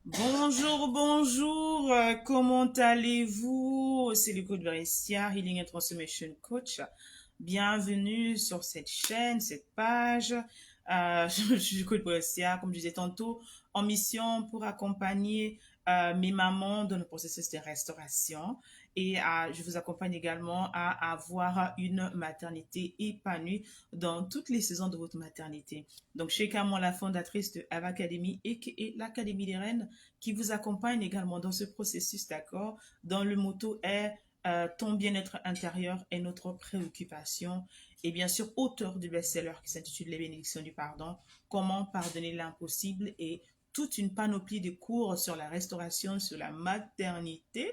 Bonjour, bonjour, comment allez-vous? C'est le coach Varessia, Healing and Transformation Coach. Bienvenue sur cette chaîne, cette page. Je suis le coach Varessia, comme je disais tantôt, en mission pour accompagner mes mamans dans le processus de restauration. Et je vous accompagne également à avoir une maternité épanouie dans toutes les saisons de votre maternité. Donc, je suis également la fondatrice de Ava Academy et l'Académie des Reines qui vous accompagne également dans ce processus, d'accord, dont le motto est ton bien-être intérieur est notre préoccupation. Et bien sûr, auteur du best-seller qui s'intitule Les bénédictions du pardon, comment pardonner l'impossible et toute une panoplie de cours sur la restauration, sur la maternité,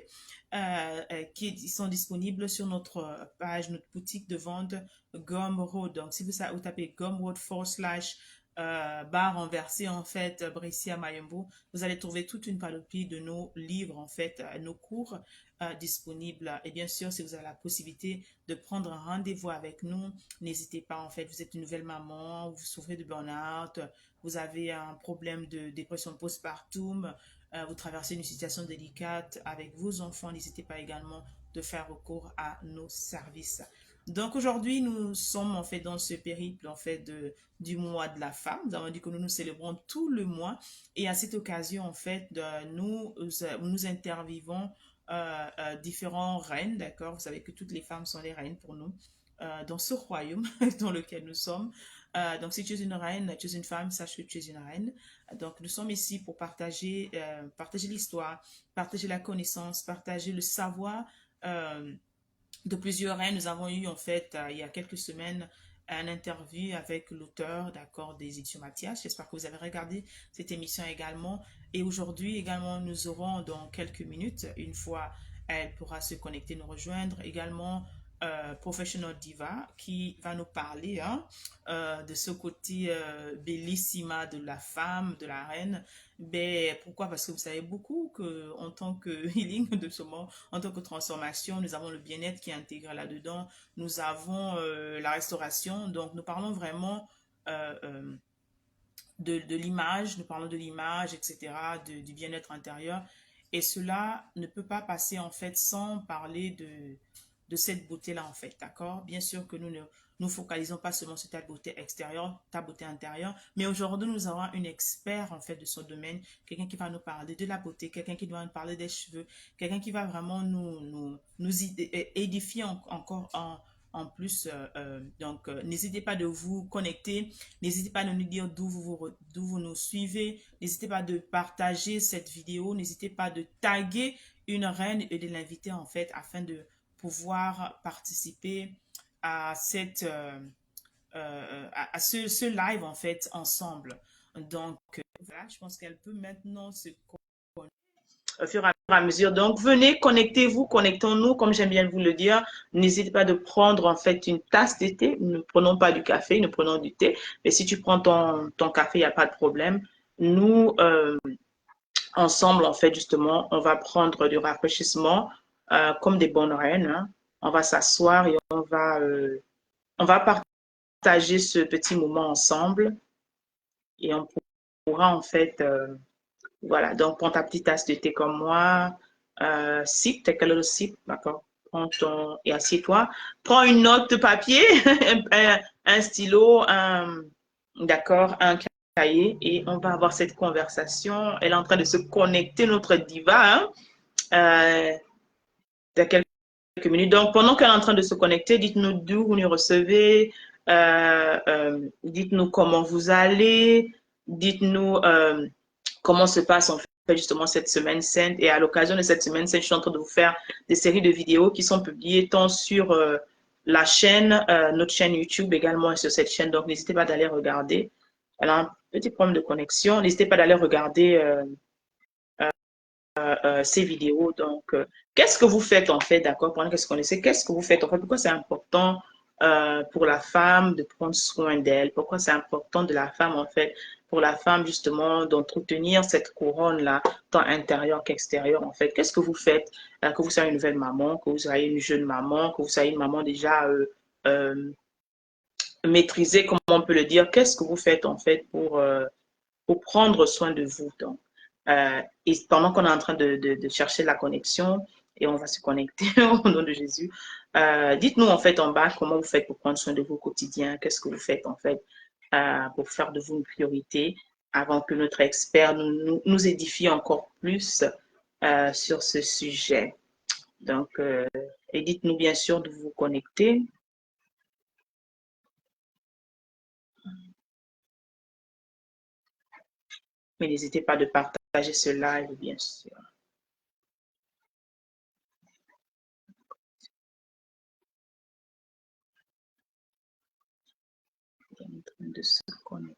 qui sont disponibles sur notre page, notre boutique de vente Gumroad. Donc, si vous tapez Gumroad barre renversée, en fait, Brescia Mayembo, vous allez trouver toute une panoplie de nos livres, en fait, nos cours disponibles. Et bien sûr, si vous avez la possibilité de prendre un rendez-vous avec nous, n'hésitez pas, en fait, vous êtes une nouvelle maman, vous souffrez de burn-out, vous avez un problème de dépression postpartum, vous traversez une situation délicate avec vos enfants, n'hésitez pas également de faire recours à nos services. Donc aujourd'hui, nous sommes en fait dans ce périple en fait du mois de la femme. Nous avons dit que nous célébrons tout le mois et à cette occasion en fait, nous interviewons différents reines, d'accord? Vous savez que toutes les femmes sont des reines pour nous dans ce royaume dans lequel nous sommes. Donc si tu es une reine, tu es une femme, sache que tu es une reine. Donc nous sommes ici pour partager l'histoire, partager la connaissance, partager le savoir. De plusieurs reines. Nous avons eu en fait il y a quelques semaines un interview avec l'auteur d'accord des éditions Mathias. J'espère que vous avez regardé cette émission également. Et aujourd'hui également, nous aurons dans quelques minutes, une fois elle pourra se connecter, nous rejoindre, également Professional Diva qui va nous parler de ce côté bellissima de la femme, de la reine. Ben, pourquoi? Parce que vous savez beaucoup que en tant que healing de ce moment, en tant que transformation, nous avons le bien-être qui est intégré là-dedans, nous avons la restauration, donc nous parlons vraiment euh, euh, de l'image, nous parlons de l'image, etc., du bien-être intérieur. Et cela ne peut pas passer en fait sans parler de cette beauté-là en fait, d'accord? Bien sûr que nous ne nous focalisons pas seulement sur ta beauté extérieure, ta beauté intérieure, mais aujourd'hui nous avons une expert en fait de son domaine, quelqu'un qui va nous parler de la beauté, quelqu'un qui va nous parler des cheveux, quelqu'un qui va vraiment nous édifier encore en plus. Donc, n'hésitez pas de vous connecter. N'hésitez pas à nous dire d'où vous nous suivez. N'hésitez pas de partager cette vidéo. N'hésitez pas de taguer une reine et de l'inviter en fait afin de pouvoir participer à ce live en fait ensemble. Donc voilà, je pense qu'elle peut maintenant se au fur et à mesure. Donc, venez, connectez-vous, connectons-nous, comme j'aime bien vous le dire. N'hésitez pas de prendre en fait une tasse de thé. Nous ne prenons pas du café, nous prenons du thé. Mais si tu prends ton café, il n'y a pas de problème. Nous, ensemble, en fait, justement, on va prendre du rafraîchissement comme des bonnes reines, hein. On va s'asseoir et on va partager ce petit moment ensemble et on pourra en fait voilà, donc prends ta petite tasse de thé comme moi, sip, take a little sip, d'accord? Prends ton et assieds-toi. Prends une note de papier, un stylo, d'accord, un cahier et on va avoir cette conversation. Elle est en train de se connecter, notre diva, hein, euh, il y a quelques minutes. Donc pendant qu'elle est en train de se connecter, dites-nous d'où vous nous recevez, dites-nous comment vous allez, dites-nous comment se passe en fait justement cette semaine sainte. Et à l'occasion de cette semaine sainte, je suis en train de vous faire des séries de vidéos qui sont publiées tant sur la chaîne, notre chaîne YouTube également et sur cette chaîne. Donc n'hésitez pas d'aller regarder. Elle a un petit problème de connexion. N'hésitez pas d'aller regarder ces vidéos. Donc, qu'est-ce que vous faites en fait, d'accord, pendant que vous connaissez, qu'est-ce que vous faites en fait, pourquoi c'est important pour la femme de prendre soin d'elle, pourquoi c'est important de la femme en fait, pour la femme justement d'entretenir cette couronne-là, tant intérieure qu'extérieure en fait, qu'est-ce que vous faites, que vous soyez une nouvelle maman, que vous soyez une jeune maman, que vous soyez une maman déjà maîtrisée, comme on peut le dire, qu'est-ce que vous faites en fait pour prendre soin de vous, donc. Et pendant qu'on est en train de chercher la connexion, et on va se connecter au nom de Jésus, dites-nous en fait en bas comment vous faites pour prendre soin de vous au quotidien, qu'est-ce que vous faites en fait pour faire de vous une priorité avant que notre expert nous édifie encore plus sur ce sujet. Donc, et dites-nous bien sûr de vous connecter. Mais n'hésitez pas de partager ce live, bien sûr. Il est en train de se connecter.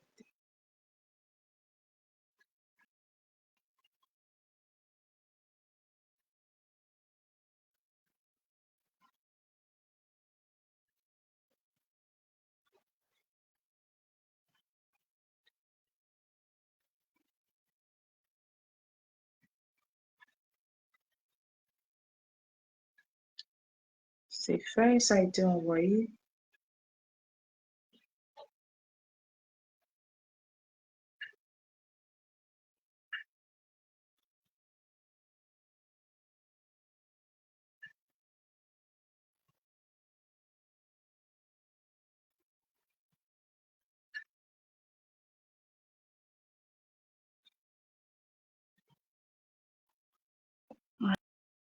C'est fait, ça a été envoyé.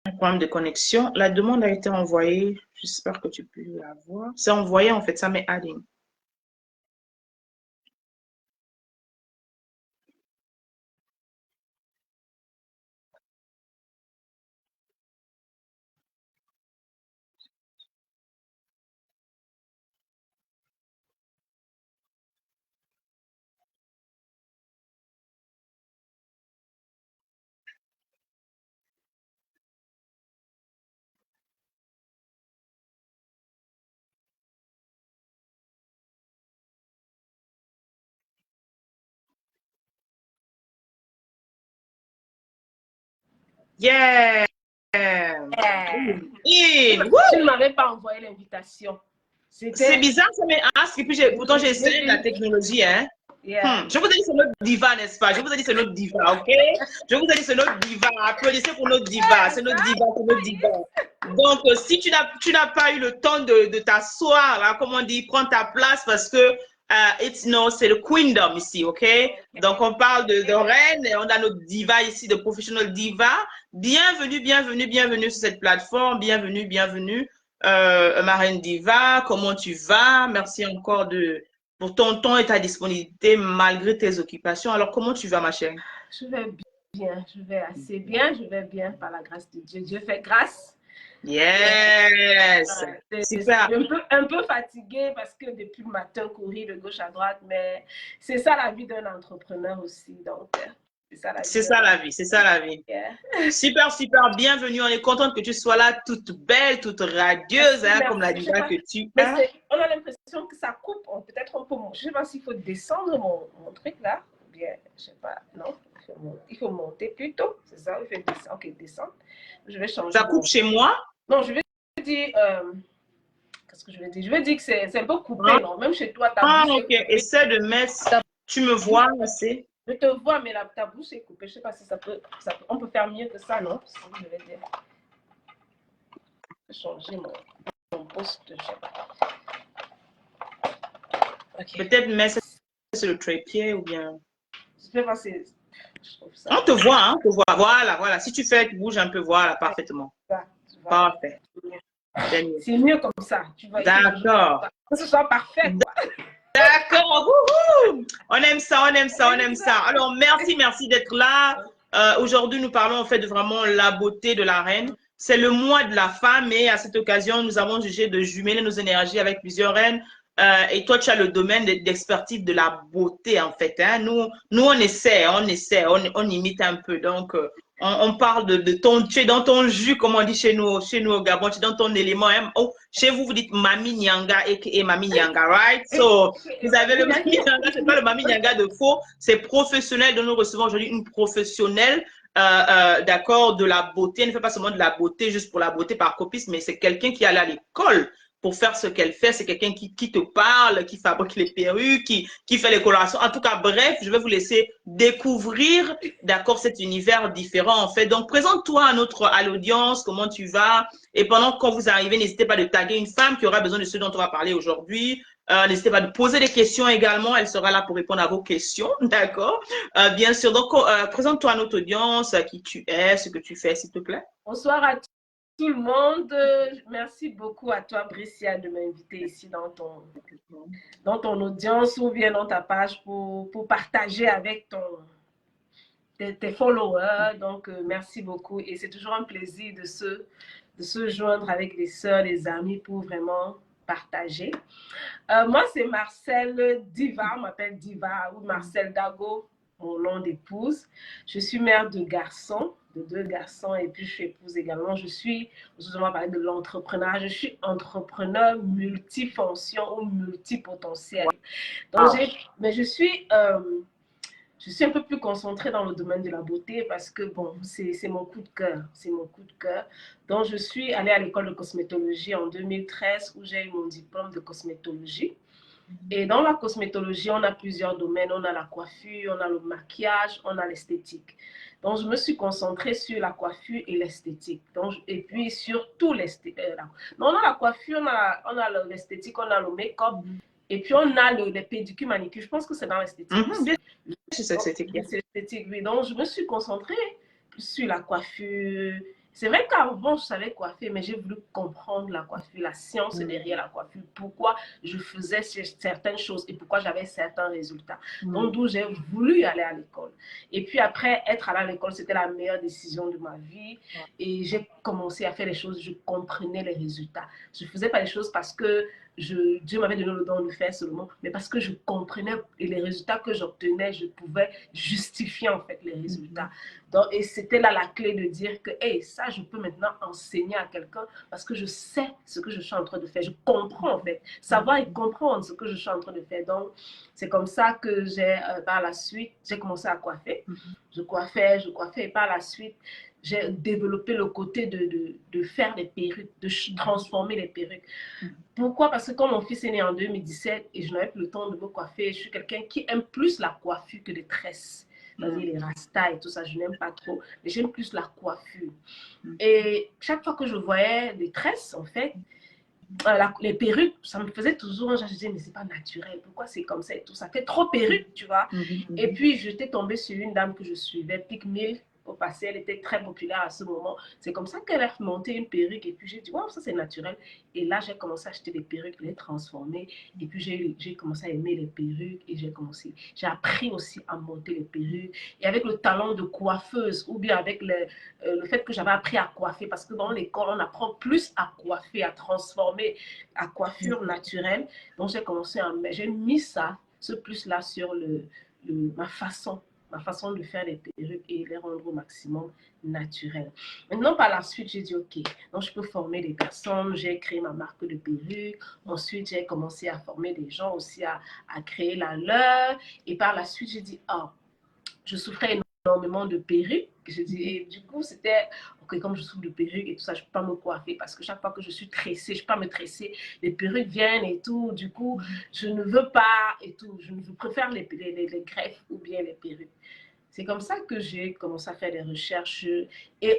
Un problème de connexion. La demande a été envoyée. J'espère que tu peux la voir. C'est envoyé en fait, ça met adding. Yeah! Tu ne m'avais pas envoyé l'invitation. C'est bizarre, ça met ask. Et puis pourtant, j'ai essayé la technologie. Hein? Yeah. Je vous ai dit c'est notre diva, n'est-ce pas? Je vous ai dit c'est notre diva, ok? Je vous ai dit c'est notre diva. Applaudissez pour notre diva. C'est notre diva, c'est notre diva. Donc, si tu n'as pas eu le temps de t'asseoir, là, comme on dit, prends ta place parce que c'est le queendom ici, ok? Donc, on parle de reine et on a notre diva ici, de professional diva. Bienvenue, bienvenue, bienvenue sur cette plateforme. Bienvenue, bienvenue. Ma reine diva, comment tu vas? Merci encore pour ton temps et ta disponibilité malgré tes occupations. Alors, comment tu vas, ma chérie? Je vais bien, je vais assez bien, je vais bien par la grâce de Dieu. Dieu fait grâce. Yes! Super! Un peu fatiguée parce que depuis le matin, courir de gauche à droite, mais c'est ça la vie d'un entrepreneur aussi. Donc, c'est ça la vie, c'est ça la vie. Yeah. Super, super, bienvenue. On est contente que tu sois là, toute belle, toute radieuse, hein, comme la diva que tu es. On a l'impression que ça coupe. Peut-être on peut. Je ne sais pas s'il faut descendre mon truc là. Ou bien, je ne sais pas. Non, il faut monter plutôt. C'est ça, il faut descendre. Ok, descendre. Je vais changer. Ça coupe chez moi? Non, je vais dire. Qu'est-ce que je vais dire? Je vais dire que c'est un peu coupé, non? Même chez toi, ta bouche. Ok. Essaie de mettre. Tu me vois assez? Je te vois, mais ta bouche est coupée. Je ne sais pas si on peut faire mieux que ça, non? Je vais dire. Je vais changer mon poste, je ne sais pas. Okay. Peut-être mettre sur le trépied ou bien. Je sais pas si. On te voit, hein? On te voit. Voilà, voilà. Si tu fais, tu bouges un peu, voilà, parfaitement. Parfait. C'est mieux comme ça. D'accord. Que ce soit parfait, quoi. D'accord. On aime ça, on aime ça, on aime ça. Alors, merci d'être là. Aujourd'hui, nous parlons en fait de vraiment la beauté de la reine. C'est le mois de la femme et à cette occasion, nous avons jugé de jumeler nos énergies avec plusieurs reines. Et toi, tu as le domaine d'expertise de la beauté, en fait. Hein. Nous, on essaie, on imite un peu. Donc, on parle de ton, tu es dans ton jus, comme on dit chez nous au Gabon, tu es dans ton élément. Hein. Oh, chez vous, vous dites Mami Nyanga et Mami Nyanga, right? So, vous avez le Mami Nyanga, c'est pas le Mami Nyanga de faux, c'est professionnel. Donc, nous recevons aujourd'hui une professionnelle, d'accord, de la beauté. Elle ne fait pas seulement de la beauté juste pour la beauté par copisme, mais c'est quelqu'un qui est allé à l'école pour faire ce qu'elle fait. C'est quelqu'un qui te parle, qui fabrique les perruques, qui fait les colorations. En tout cas, bref, je vais vous laisser découvrir, d'accord, cet univers différent, en fait. Donc, présente-toi à l'audience, comment tu vas. Et pendant que vous arrivez, n'hésitez pas de taguer une femme qui aura besoin de ce dont on va parler aujourd'hui. N'hésitez pas de poser des questions également. Elle sera là pour répondre à vos questions, d'accord? Bien sûr. Donc, présente-toi à notre audience, qui tu es, ce que tu fais, s'il te plaît. Bonsoir à tout le monde. Merci beaucoup à toi, Bricia, de m'inviter ici dans ton audience ou bien dans ta page pour partager avec tes followers. Donc, merci beaucoup. Et c'est toujours un plaisir de se joindre avec des sœurs, des amis pour vraiment partager. Moi, c'est Marcel Diva, on m'appelle Diva, ou Marcel Dago, mon nom d'épouse. Je suis mère de garçons, de 2 garçons, et puis je suis épouse également. Aujourd'hui, on va parler de l'entrepreneuriat. Je suis entrepreneur multifonction ou multipotentiel. Donc, mais je suis un peu plus concentrée dans le domaine de la beauté parce que, bon, c'est mon coup de cœur. C'est mon coup de cœur. Donc, je suis allée à l'école de cosmétologie en 2013 où j'ai eu mon diplôme de cosmétologie. Et dans la cosmétologie, on a plusieurs domaines. On a la coiffure, on a le maquillage, on a l'esthétique. Donc, je me suis concentrée sur la coiffure et l'esthétique. Et puis, surtout l'esthétique. On a la coiffure, on a l'esthétique, on a le make-up. Et puis, on a les pédicures, manicures. Je pense que c'est dans l'esthétique. C'est l'esthétique, oui. Donc, je me suis concentrée sur la coiffure. C'est vrai qu'avant, je savais coiffer, mais j'ai voulu comprendre la coiffure, la science derrière la coiffure, pourquoi je faisais certaines choses et pourquoi j'avais certains résultats. Donc, d'où j'ai voulu aller à l'école. Et puis après, être allée à l'école, c'était la meilleure décision de ma vie. Et j'ai commencé à faire les choses, je comprenais les résultats. Je ne faisais pas les choses parce que Dieu m'avait donné le don de faire seulement, mais parce que je comprenais et les résultats que j'obtenais, je pouvais justifier en fait les résultats. Donc, et c'était là la clé de dire que hey, ça, je peux maintenant enseigner à quelqu'un parce que je sais ce que je suis en train de faire. Je comprends en fait, savoir et comprendre ce que je suis en train de faire. Donc, c'est comme ça que par la suite, j'ai commencé à coiffer. Je coiffais et par la suite, j'ai développé le côté de faire des perruques, de transformer les perruques. Pourquoi? Parce que quand mon fils est né en 2017 et je n'avais plus le temps de me coiffer, je suis quelqu'un qui aime plus la coiffure que les tresses. C'est-à-dire les rastas et tout ça, je n'aime pas trop, mais j'aime plus la coiffure. Et chaque fois que je voyais des tresses, en fait, les perruques, ça me faisait toujours, je disais, mais c'est pas naturel, pourquoi c'est comme ça et tout, ça fait trop perruque, tu vois. Et puis, j'étais tombée sur une dame que je suivais, Pic Mill, au passé, elle était très populaire à ce moment. C'est comme ça qu'elle a monté une perruque et puis j'ai dit, wow, ça c'est naturel. Et là, j'ai commencé à acheter des perruques, les transformer. Et puis, j'ai commencé à aimer les perruques et j'ai appris aussi à monter les perruques. Et avec le talent de coiffeuse ou bien avec le fait que j'avais appris à coiffer, parce que dans l'école, on apprend plus à coiffer, à transformer à coiffure naturelle. Donc, j'ai mis ce plus-là sur ma façon de faire les perruques et les rendre au maximum naturelles. Maintenant, par la suite, j'ai dit, OK, donc je peux former des personnes, j'ai créé ma marque de perruques. Ensuite, j'ai commencé à former des gens aussi à créer la leur. Et par la suite, j'ai dit, je souffrais énormément de perruques. Et du coup, c'était, OK, comme je souffre de perruques et tout ça, je ne peux pas me coiffer parce que chaque fois que je suis tressée, je ne peux pas me tresser, les perruques viennent et tout. Du coup, je ne veux pas et tout. Je préfère les greffes ou bien les perruques. C'est comme ça que j'ai commencé à faire des recherches. Et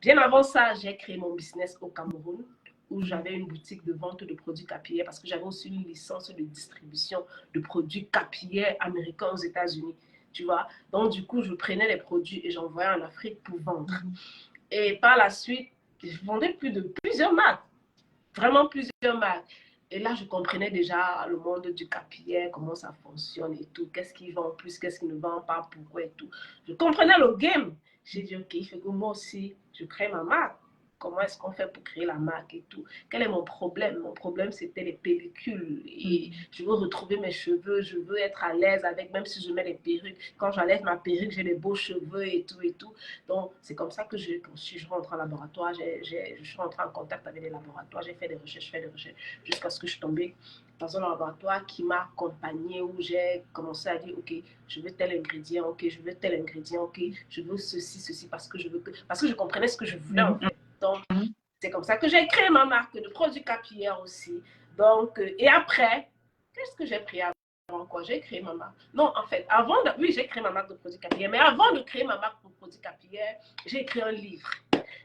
bien avant ça, j'ai créé mon business au Cameroun où j'avais une boutique de vente de produits capillaires parce que j'avais aussi une licence de distribution de produits capillaires américains aux États-Unis. Tu vois, donc du coup, je prenais les produits et j'envoyais en Afrique pour vendre. Et par la suite, je vendais plusieurs marques, vraiment plusieurs marques. Et là, je comprenais déjà le monde du capillaire, comment ça fonctionne et tout, qu'est-ce qui vend plus, qu'est-ce qui ne vend pas, pourquoi et tout. Je comprenais le game. J'ai dit, OK, il faut que moi aussi, je crée ma marque. Comment est-ce qu'on fait pour créer la marque et tout? Quel est mon problème? Mon problème, c'était les pellicules. Et je veux retrouver mes cheveux, je veux être à l'aise avec, même si je mets les perruques. Quand j'enlève ma perruque, j'ai les beaux cheveux et tout et tout. Donc, c'est comme ça que je rentre en laboratoire, je suis rentrée en contact avec les laboratoires, j'ai fait des recherches, jusqu'à ce que je suis tombée dans un laboratoire qui m'a accompagnée où j'ai commencé à dire, OK, je veux tel ingrédient, OK, je veux tel ingrédient, OK, je veux ceci, parce que je comprenais ce que je voulais en fait. Donc, C'est comme ça que j'ai créé ma marque de produits capillaires aussi. Donc, et après, qu'est-ce que j'ai pris avant quoi? J'ai créé ma marque. Non, en fait, oui, j'ai créé ma marque de produits capillaires. Mais avant de créer ma marque de produits capillaires, j'ai écrit un livre.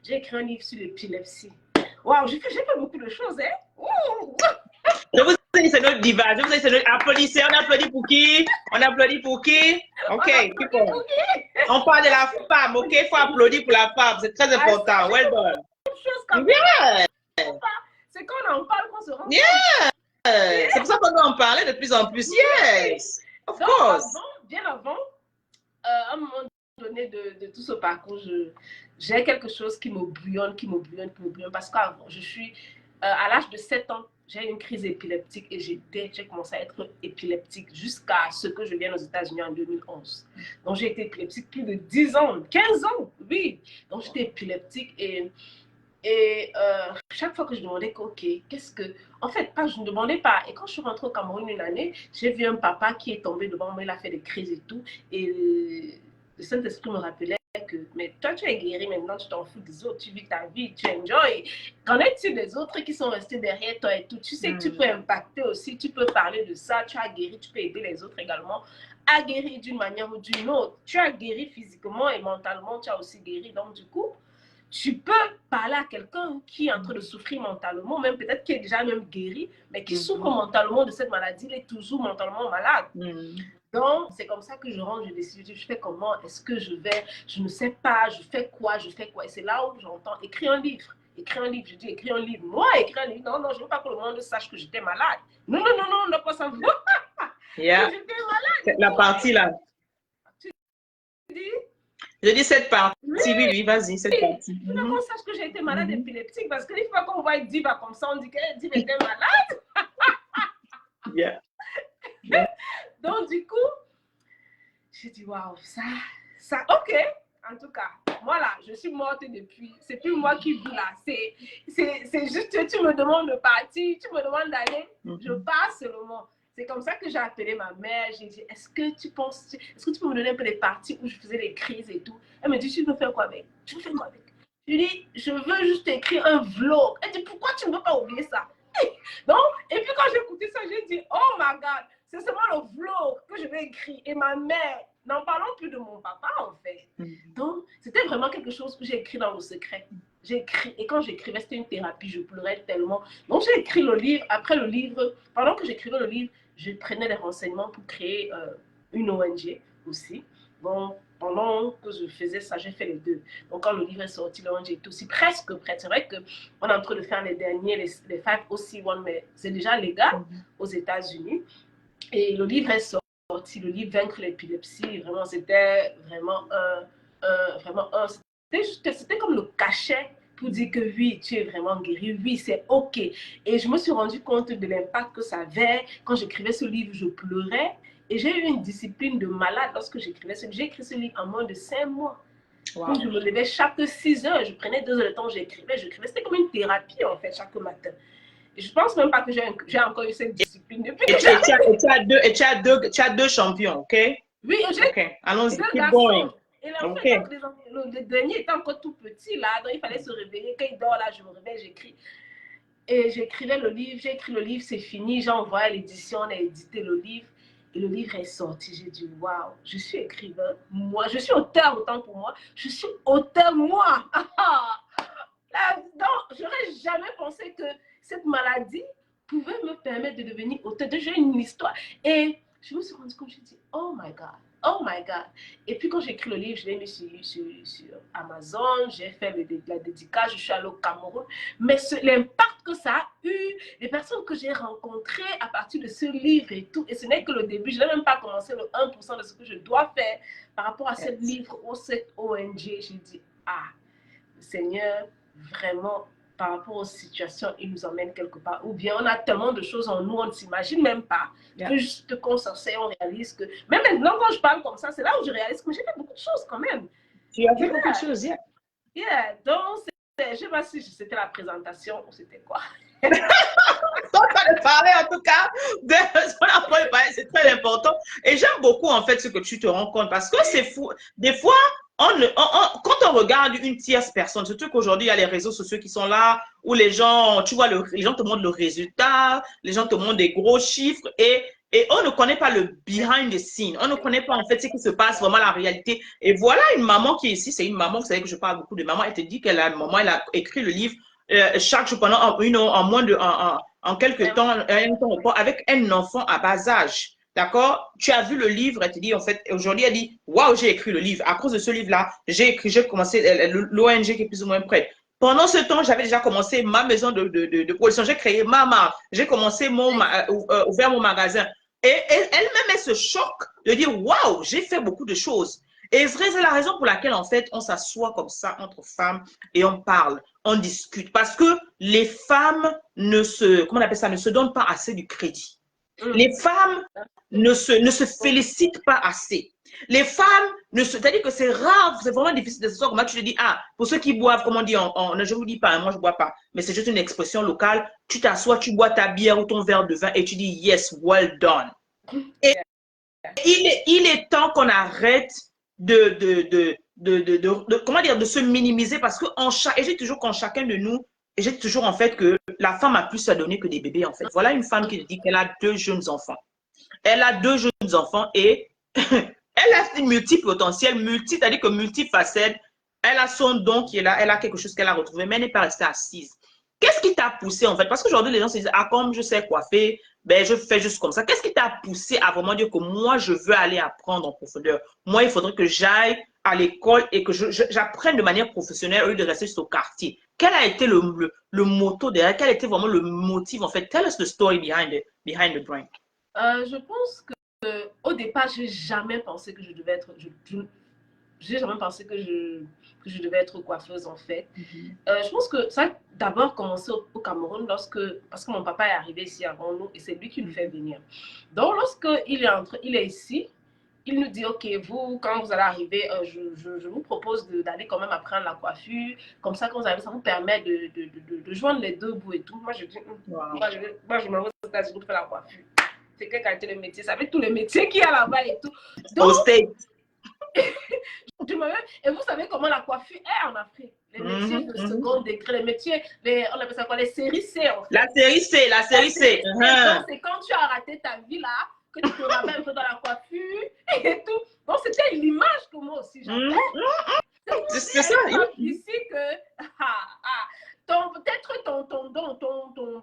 J'ai écrit un livre sur l'épilepsie. Waouh, j'ai fait beaucoup de choses, hein? Ouh. Je vous ai dit, c'est notre diva. Je vous ai dit, c'est notre... Applaudissez. On applaudit pour qui? On applaudit pour qui? OK. On parle de la femme, OK? Il faut applaudir pour la femme. C'est très important. Well done. Yeah. C'est quand on en parle qu'on se rend compte. Yeah. C'est pour ça qu'on doit en parler de plus en plus. Yes. Of course. Bien avant, à un moment donné de tout ce parcours, j'ai quelque chose qui me bouillonne, parce qu'avant, je suis à l'âge de 7 ans, j'ai eu une crise épileptique et j'ai commencé à être épileptique jusqu'à ce que je vienne aux États-Unis en 2011. Donc, j'ai été épileptique plus de 10 ans, 15 ans, oui. Donc, j'étais épileptique et chaque fois que je demandais, OK, qu'est-ce que... En fait, je ne demandais pas. Et quand je suis rentrée au Cameroun une année, j'ai vu un papa qui est tombé devant moi, il a fait des crises et tout. Et le Saint-Esprit me rappelait que, mais toi, tu es guéri maintenant, tu t'en fous des autres, tu vis ta vie, tu enjoy. Qu'en est-il des autres qui sont restés derrière toi et tout? Tu sais que tu peux impacter aussi, tu peux parler de ça, tu as guéri, tu peux aider les autres également à guérir d'une manière ou d'une autre. Tu as guéri physiquement et mentalement, tu as aussi guéri. Donc, du coup, tu peux parler à quelqu'un qui est en train de souffrir mentalement, même peut-être qui est déjà même guéri, mais qui souffre mentalement de cette maladie, il est toujours mentalement malade. Donc, c'est comme ça que je rentre, je décide, je fais comment, est-ce que je vais, je ne sais pas, je fais quoi. Et c'est là où j'entends écrire un livre. Je dis écrire un livre. Moi, écrire un livre, non, je ne veux pas que le monde sache que j'étais malade. Non, on n'a pas savoir. Yeah. Que j'étais malade. La partie là. Tu dis? Je dis cette partie. Oui, vas-y, cette partie. Tu veux qu'on sache que j'ai été malade épileptique parce que des fois qu'on voit Diva comme ça, on dit qu'elle était malade. Yeah. Donc, du coup, j'ai dit, waouh, ça, ok. En tout cas, moi là, je suis morte depuis. C'est plus moi qui vis là. C'est juste que tu me demandes de partir, tu me demandes d'aller, je pars seulement. C'est comme ça que j'ai appelé ma mère. J'ai dit, est-ce que tu peux me donner un peu les parties où je faisais des crises et tout? Elle me dit, tu veux faire quoi avec? Je lui dis, je veux juste écrire un vlog. Elle dit, pourquoi tu ne veux pas oublier ça? Donc, et puis quand j'ai écouté ça, j'ai dit, oh my God, c'est seulement le vlog que je vais écrire. Et ma mère, n'en parlons plus de mon papa en fait. Donc, c'était vraiment quelque chose que j'ai écrit dans le secret. J'ai écrit, et quand j'écrivais, c'était une thérapie, je pleurais tellement. Donc, j'ai écrit le livre. Après le livre, pendant que j'écrivais le livre, je prenais des renseignements pour créer une ONG aussi. Bon, pendant que je faisais ça, j'ai fait les deux. Donc, quand le livre est sorti, l'ONG est aussi presque prête. C'est vrai qu'on est en train de faire les derniers, les 501, mais c'est déjà légal aux États-Unis. Et le livre est sorti, le livre Vaincre l'épilepsie. Vraiment, c'était vraiment c'était comme le cachet pour dire que oui, tu es vraiment guéri, oui, c'est OK. Et je me suis rendu compte de l'impact que ça avait. Quand j'écrivais ce livre, je pleurais. Et j'ai eu une discipline de malade lorsque j'écrivais ce livre. J'ai écrit ce livre en moins de 5 mois. Wow. Je me levais chaque 6 heures. Je prenais 2 heures de temps, j'écrivais. C'était comme une thérapie, en fait, chaque matin. Et je ne pense même pas que j'ai encore eu cette discipline depuis que tu as deux champions, OK? Oui, j'ai allons-y, keep going. Et le dernier était encore tout petit, là, donc il fallait se réveiller. Quand il dort, là, je me réveille, j'écris. Et j'écrivais le livre, j'ai écrit le livre, c'est fini. J'ai envoyé à l'édition, on a édité le livre. Et le livre est sorti. J'ai dit, waouh, je suis écrivain. Moi, je suis auteur autant pour moi. Je suis auteur, moi. Donc, je n'aurais jamais pensé que cette maladie pouvait me permettre de devenir auteur. J'ai une histoire. Et je me suis rendu compte, j'ai dit, oh my God. Oh my God. Et puis quand j'ai écrit le livre, je l'ai mis sur Amazon, j'ai fait la dédicace, je suis allée au Cameroun. Mais l'impact que ça a eu, les personnes que j'ai rencontrées à partir de ce livre et tout, et ce n'est que le début, je n'ai même pas commencé le 1% de ce que je dois faire par rapport à ce livre ou cette ONG. J'ai dit, ah, Seigneur, vraiment, par rapport aux situations, il nous emmène quelque part. Ou bien on a tellement de choses en nous, on ne s'imagine même pas. Que juste qu'on s'en sait, on réalise que... Même maintenant, quand je parle comme ça, c'est là où je réalise que j'ai fait beaucoup de choses quand même. Tu as fait beaucoup de choses, Donc, je ne sais pas si c'était la présentation ou c'était quoi. On va parler en tout cas de ce qu'on a parlé, c'est très important. Et j'aime beaucoup en fait ce que tu te rends compte parce que c'est fou. Des fois, quand on regarde une tierce personne, surtout qu'aujourd'hui, il y a les réseaux sociaux qui sont là, où les gens, tu vois, les gens te montrent le résultat, les gens te montrent des gros chiffres et on ne connaît pas le behind the scene. On ne connaît pas en fait ce qui se passe vraiment la réalité. Et voilà une maman qui est ici, c'est une maman, vous savez que je parle beaucoup de maman, elle te dit qu'elle a, maman, elle a écrit le livre chaque jour pendant en moins de, en quelques temps, avec un enfant à bas âge. D'accord? Tu as vu le livre, elle te dit, en fait, aujourd'hui, elle dit, waouh, j'ai écrit le livre. À cause de ce livre-là, j'ai commencé l'ONG qui est plus ou moins prête. Pendant ce temps, j'avais déjà commencé ma maison de production. J'ai créé ma marque. J'ai commencé ouvert mon magasin. Et elle-même, elle se choque de dire, waouh, j'ai fait beaucoup de choses. Et c'est la raison pour laquelle, en fait, on s'assoit comme ça entre femmes et on parle, on discute. Parce que les femmes comment on appelle ça, ne se donnent pas assez du crédit. Les femmes ne se félicitent pas assez. Les femmes, c'est-à-dire que c'est rare, c'est vraiment difficile de se sortir. Comment tu te dis, pour ceux qui boivent, comme on dit, je ne vous dis pas, moi je ne bois pas, mais c'est juste une expression locale. Tu t'assois, tu bois ta bière ou ton verre de vin et tu dis, yes, well done. Et il est temps qu'on arrête comment dire, de se minimiser parce que et j'ai toujours qu'en chacun de nous, et j'ai toujours en fait que la femme a plus à donner que des bébés en fait. Voilà une femme qui dit qu'elle a 2 jeunes enfants. Elle a 2 jeunes enfants et elle a une multipotentielle, c'est-à-dire que multifacette. Elle a son don qui est là, elle a quelque chose qu'elle a retrouvé, mais elle n'est pas restée assise. Qu'est-ce qui t'a poussé en fait? Parce qu'aujourd'hui, les gens se disent, comme je sais coiffer, ben, je fais juste comme ça. Qu'est-ce qui t'a poussé à vraiment dire que moi, je veux aller apprendre en profondeur? Moi, il faudrait que j'aille à l'école et que j'apprenne de manière professionnelle au lieu de rester sur le quartier. Quel a été le motto derrière? Quel était vraiment le motif en fait? Tell us the story behind the brain. Je pense que au départ, j'ai jamais pensé que je devais être. J'ai jamais pensé que je devais être coiffeuse en fait. Je pense que ça a d'abord commencé au Cameroun parce que mon papa est arrivé ici avant nous et c'est lui qui nous fait venir. Donc lorsqu'il est ici, il nous dit, ok, vous, quand vous allez arriver, je vous propose d'aller quand même apprendre la coiffure. Comme ça, quand vous arrivez, ça vous permet de joindre les deux bouts et tout. Moi, je dis, moi, je m'en vais aux États-Unis pour faire la coiffure. C'est quelle qualité de métier? Ça fait tous les métiers qu'il y a là-bas et tout. Donc, et vous savez comment la coiffure est en Afrique. Les métiers de second degré, les métiers, on appelle ça quoi? Les séries C en fait. La série C. Donc, c'est quand tu as raté ta vie là, que tu te ramènes un peu dans la coiffure et tout. Donc, c'était l'image que moi aussi j'avais. C'est ça. Ici que, peut-être ton don,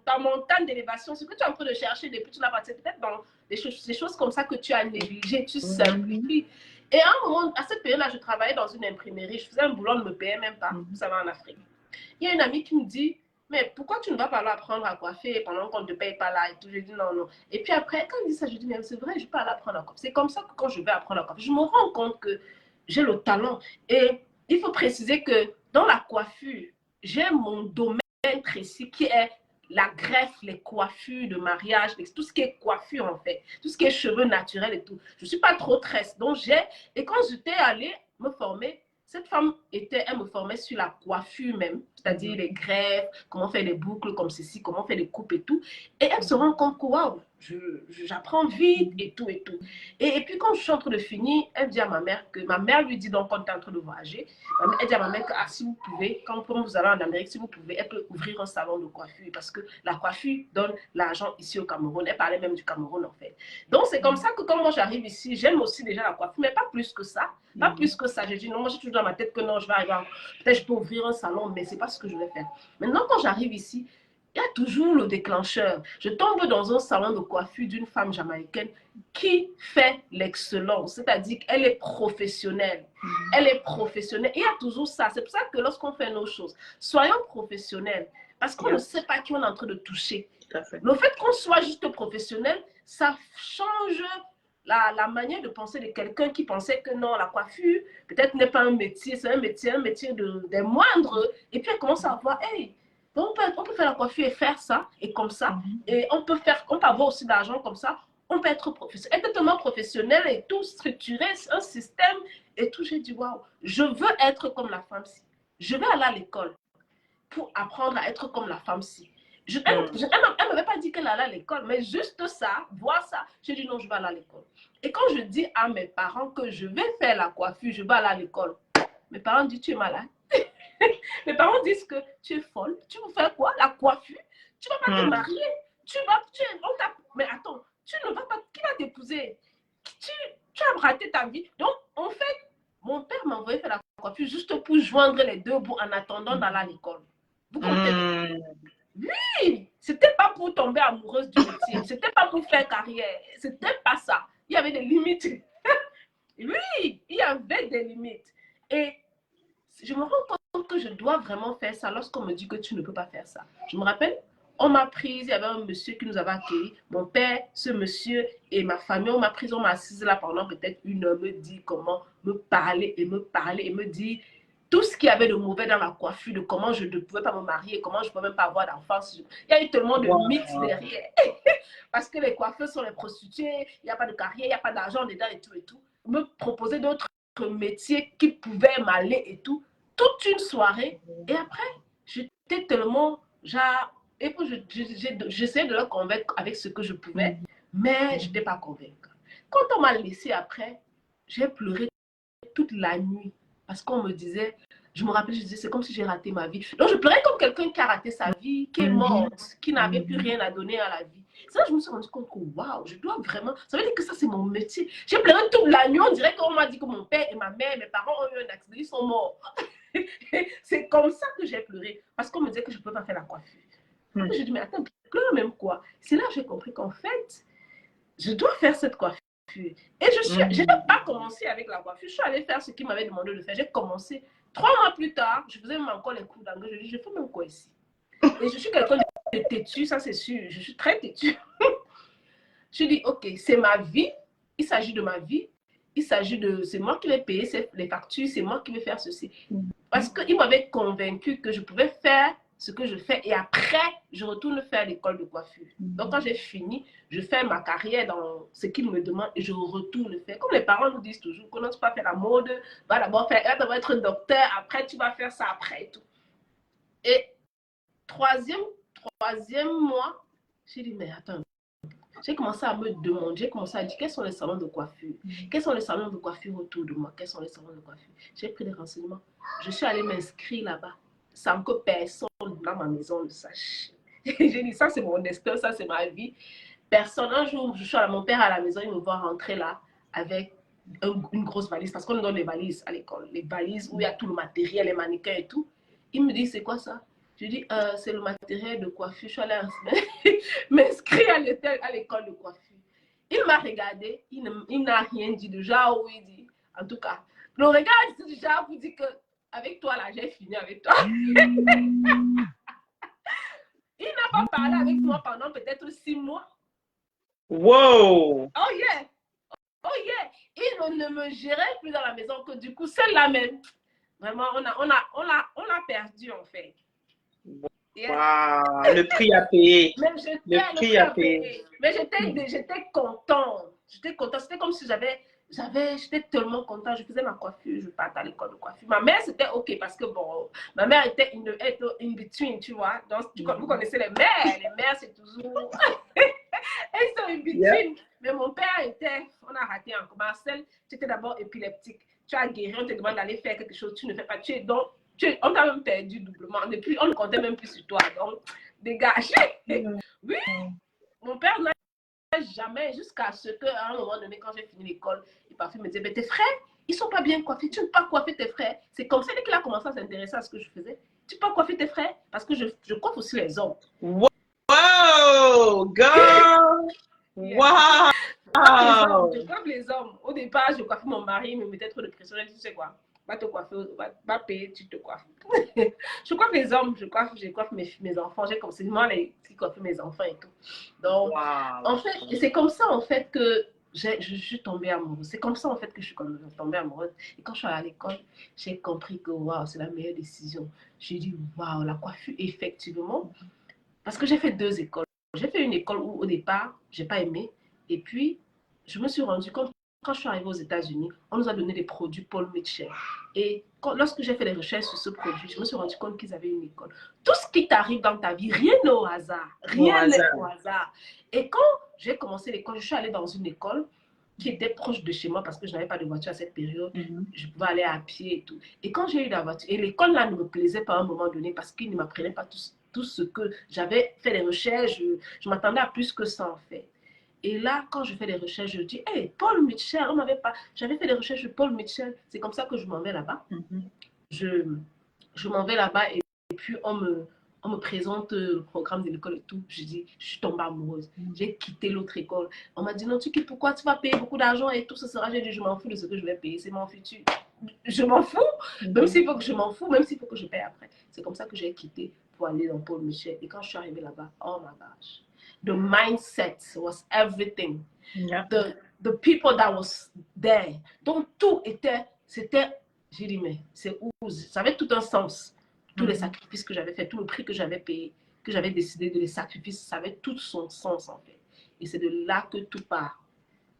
ta montagne d'élévation, ce que tu es en train de chercher depuis tu n'as pas, c'est peut-être dans des choses comme ça que tu as négligé, tu simplifies. Et à un moment, à cette période-là, je travaillais dans une imprimerie, je faisais un boulot, on ne me payait même pas, vous savez, en Afrique. Il y a une amie qui me dit, mais pourquoi tu ne vas pas là apprendre à coiffer pendant qu'on ne te paye pas là et tout? Je dis non, non. Et puis après, quand il dit ça, je dis, mais c'est vrai, je peux aller apprendre à coiffer. C'est comme ça que quand je vais apprendre à coiffer, je me rends compte que j'ai le talent. Et il faut préciser que dans la coiffure, j'ai mon domaine précis qui est la greffe, les coiffures de mariage, tout ce qui est coiffure en fait, tout ce qui est cheveux naturels et tout. Je ne suis pas trop tresse. Donc et quand j'étais allée me former, cette femme elle me formait sur la coiffure même, c'est-à-dire les greffes, comment faire les boucles comme ceci, comment faire les coupes et tout. Et elle se rend compte que waouh, j'apprends vite et tout et tout. Et puis quand je suis en train de finir, elle dit à ma mère que ma mère lui dit donc quand tu es en train de voyager, elle dit à ma mère que si vous pouvez, quand vous allez en Amérique, si vous pouvez, elle peut ouvrir un salon de coiffure parce que la coiffure donne l'argent ici au Cameroun. Elle parlait même du Cameroun en fait. Donc c'est comme ça que quand moi j'arrive ici, j'aime aussi déjà la coiffure, mais pas plus que ça. Pas plus que ça. J'ai dit non, moi j'ai toujours dans ma tête que non, je vais arriver, peut-être je peux ouvrir un salon, mais c'est pas ce que je vais faire. Maintenant quand j'arrive ici, il y a toujours le déclencheur. Je tombe dans un salon de coiffure d'une femme jamaïcaine qui fait l'excellence, c'est-à-dire qu'elle est professionnelle. Elle est professionnelle. Il y a toujours ça. C'est pour ça que lorsqu'on fait nos choses, soyons professionnels, parce qu'on ne sait pas qui on est en train de toucher. Le fait qu'on soit juste professionnel, ça change la manière de penser de quelqu'un qui pensait que non, la coiffure, peut-être n'est pas un métier, c'est un métier des moindres. Et puis elle commence à voir, hey, on peut faire la coiffure et faire ça, et comme ça. Et on peut avoir aussi de l'argent comme ça. On peut être professionnel, être tellement professionnel et tout structuré, un système et tout. J'ai dit, waouh, je veux être comme la femme-ci. Je vais aller à l'école pour apprendre à être comme la femme-ci. Elle ne m'avait pas dit qu'elle allait à l'école, mais juste ça, voir ça, j'ai dit non, je vais aller à l'école. Et quand je dis à mes parents que je vais faire la coiffure, je vais aller à l'école, Mes parents disent, tu es malade. Mes parents disent que tu es folle. Tu veux faire quoi? La coiffure? Tu ne vas pas te marier. Mais attends, tu ne vas pas... Qui va t'épouser? Tu as raté ta vie. Donc, en fait, mon père m'a envoyé faire la coiffure juste pour joindre les deux bouts en attendant d'aller à l'école. Vous comprenez? Oui, c'était pas pour tomber amoureuse du métier. C'était pas pour faire carrière. C'était pas ça. Il y avait des limites. Oui, il y avait des limites. Et je me rends compte que je dois vraiment faire ça lorsqu'on me dit que tu ne peux pas faire ça. Je me rappelle, on m'a prise, il y avait un monsieur qui nous avait accueillis. Mon père, ce monsieur et ma famille, on m'a prise, on m'a assise là pendant peut-être 1 heure, me dit comment, me parler et me dit tout ce qu'il y avait de mauvais dans la coiffure, de comment je ne pouvais pas me marier, comment je ne pouvais même pas avoir d'enfant. Il y a eu tellement de mythes derrière. Parce que les coiffeurs sont les prostituées, il n'y a pas de carrière, il n'y a pas d'argent dedans et tout et tout. Me proposer d'autres métiers qui pouvaient m'aller et tout. Toute une soirée. Et après, j'étais tellement... Et puis, j'essayais de le convaincre avec ce que je pouvais, mais je n'étais pas convaincue. Quand on m'a laissé après, j'ai pleuré toute la nuit. Parce qu'on me disait, je me rappelle, je disais, c'est comme si j'ai raté ma vie. Donc, je pleurais comme quelqu'un qui a raté sa vie, qui est morte, qui n'avait plus rien à donner à la vie. Ça, je me suis rendu compte que, waouh, je dois vraiment... Ça veut dire que ça, c'est mon métier. J'ai pleuré toute la nuit. On dirait qu'on m'a dit que mon père et ma mère, mes parents ont eu un accident, ils sont morts. C'est comme ça que j'ai pleuré. Parce qu'on me disait que je ne peux pas faire la coiffure. Je dis, mais attends, je pleure même quoi? C'est là que j'ai compris qu'en fait, je dois faire cette coiffure. Et je n'ai pas commencé avec la coiffure. Je suis allée faire ce qu'il m'avait demandé de faire. J'ai commencé. 3 mois plus tard, je faisais même encore les cours d'anglais. Je dis, je fais même quoi ici? Et je suis quelqu'un de têtu, ça c'est sûr. Je suis très têtu. Je dis, ok, c'est ma vie. Il s'agit de ma vie. Il s'agit de... C'est moi qui vais payer les factures. C'est moi qui vais faire ceci. Parce qu'il m'avait convaincu que je pouvais faire ce que je fais et après, je retourne faire l'école de coiffure. Donc, quand j'ai fini, je fais ma carrière dans ce qu'ils me demandent et je retourne faire. Comme les parents nous disent toujours, commence pas à faire la mode, va d'abord être docteur, après tu vas faire ça après et tout. Et troisième mois, j'ai dit, mais attends, j'ai commencé à me demander, j'ai commencé à dire, quels sont les salons de coiffure? Quels sont les salons de coiffure autour de moi? Quels sont les salons de coiffure? J'ai pris des renseignements. Je suis allée m'inscrire là-bas, sans que personne dans ma maison le sache. J'ai dit, ça c'est mon destin, ça c'est ma vie. Personne, un jour, je suis à mon père à la maison, il me voit rentrer là avec une grosse valise, parce qu'on nous donne les valises à l'école, les valises où il y a tout le matériel, les mannequins et tout. Il me dit, c'est quoi ça? Je dis, c'est le matériel de coiffure. Je suis allée m'inscrire à l'école de coiffure. Il m'a regardé, il n'a rien dit de genre où il dit, en tout cas, le regard du genre vous dit que avec toi là, j'ai fini avec toi. Il n'a pas parlé avec moi pendant peut-être 6 mois. Wow! Oh yeah! Oh yeah! Il ne me gérait plus dans la maison que du coup, celle-là même. Vraiment, on a perdu en fait. Yeah. Wow, le prix à payer. Mais j'étais contente. J'étais contente. C'était comme si j'étais tellement contente. Je faisais ma coiffure, je partais à l'école de coiffure. Ma mère, c'était OK parce que bon, ma mère était in between, tu vois. Donc, vous connaissez les mères. Les mères, c'est toujours... Elles sont in between. Yeah. Mais mon père on a raté encore. Marcel, tu étais d'abord épileptique. Tu as guéri, on te demande d'aller faire quelque chose, tu ne fais pas. On t'a même perdu doublement. On ne comptait même plus sur toi. Donc, dégage. Oui, mon père n'a jamais, jusqu'à ce qu'à un moment donné, quand j'ai fini l'école, il parfois me disait, mais tes frères, ils ne sont pas bien coiffés. Tu ne peux pas coiffer tes frères. C'est comme ça qu'il a commencé à s'intéresser à ce que je faisais. Tu peux pas coiffer tes frères parce que je coiffe aussi les hommes. Wow, girl! Wow! Je coiffe les hommes. Au départ, je coiffais mon mari, il me mettait trop de pression. Je dis, tu sais quoi? Va te coiffer, va payer, tu te coiffes. Je coiffe les hommes, je coiffe mes enfants. J'ai comme c'est moi qui coiffe mes enfants et tout. Donc, en fait, c'est comme ça en fait que je suis tombée amoureuse. C'est comme ça en fait que je suis tombée amoureuse. Et quand je suis allée à l'école, j'ai compris que waouh, c'est la meilleure décision. J'ai dit waouh, la coiffure, effectivement. Parce que j'ai fait 2 écoles. J'ai fait une école où au départ, j'ai pas aimé. Et puis, je me suis rendu compte. Quand je suis arrivée aux États-Unis, on nous a donné des produits Paul Mitchell. Et lorsque j'ai fait des recherches sur ce produit, je me suis rendu compte qu'ils avaient une école. Tout ce qui t'arrive dans ta vie, rien n'est au hasard. Rien n'est au hasard. Et quand j'ai commencé l'école, je suis allée dans une école qui était proche de chez moi parce que je n'avais pas de voiture à cette période. Je pouvais aller à pied et tout. Et quand j'ai eu la voiture, et l'école là ne me plaisait pas à un moment donné parce qu'il ne m'apprenait pas tout ce que j'avais fait des recherches. Je m'attendais à plus que ça en fait. Et là, quand je fais des recherches, je dis, hey, Paul Mitchell, on m'avait pas. J'avais fait des recherches de Paul Mitchell. C'est comme ça que je m'en vais là-bas. Je m'en vais là-bas et puis on me présente le programme de l'école et tout. Je dis, je suis tombée amoureuse. J'ai quitté l'autre école. On m'a dit, non, tu quittes pourquoi? Tu vas payer beaucoup d'argent et tout ce sera. J'ai dit, je m'en fous de ce que je vais payer. C'est mon futur. Je m'en fous. Même s'il faut que je m'en fous, même s'il faut que je paye après. C'est comme ça que j'ai quitté pour aller dans Paul Mitchell. Et quand je suis arrivée là-bas, oh my gosh. The mindset was everything. Yeah. The people that was there. Donc, tout était, c'était, j'ai dit, mais c'est où? Ça avait tout un sens. Tous les sacrifices que j'avais fait, tout le prix que j'avais payé, que j'avais décidé de les sacrifier, ça avait tout son sens, en fait. Et c'est de là que tout part.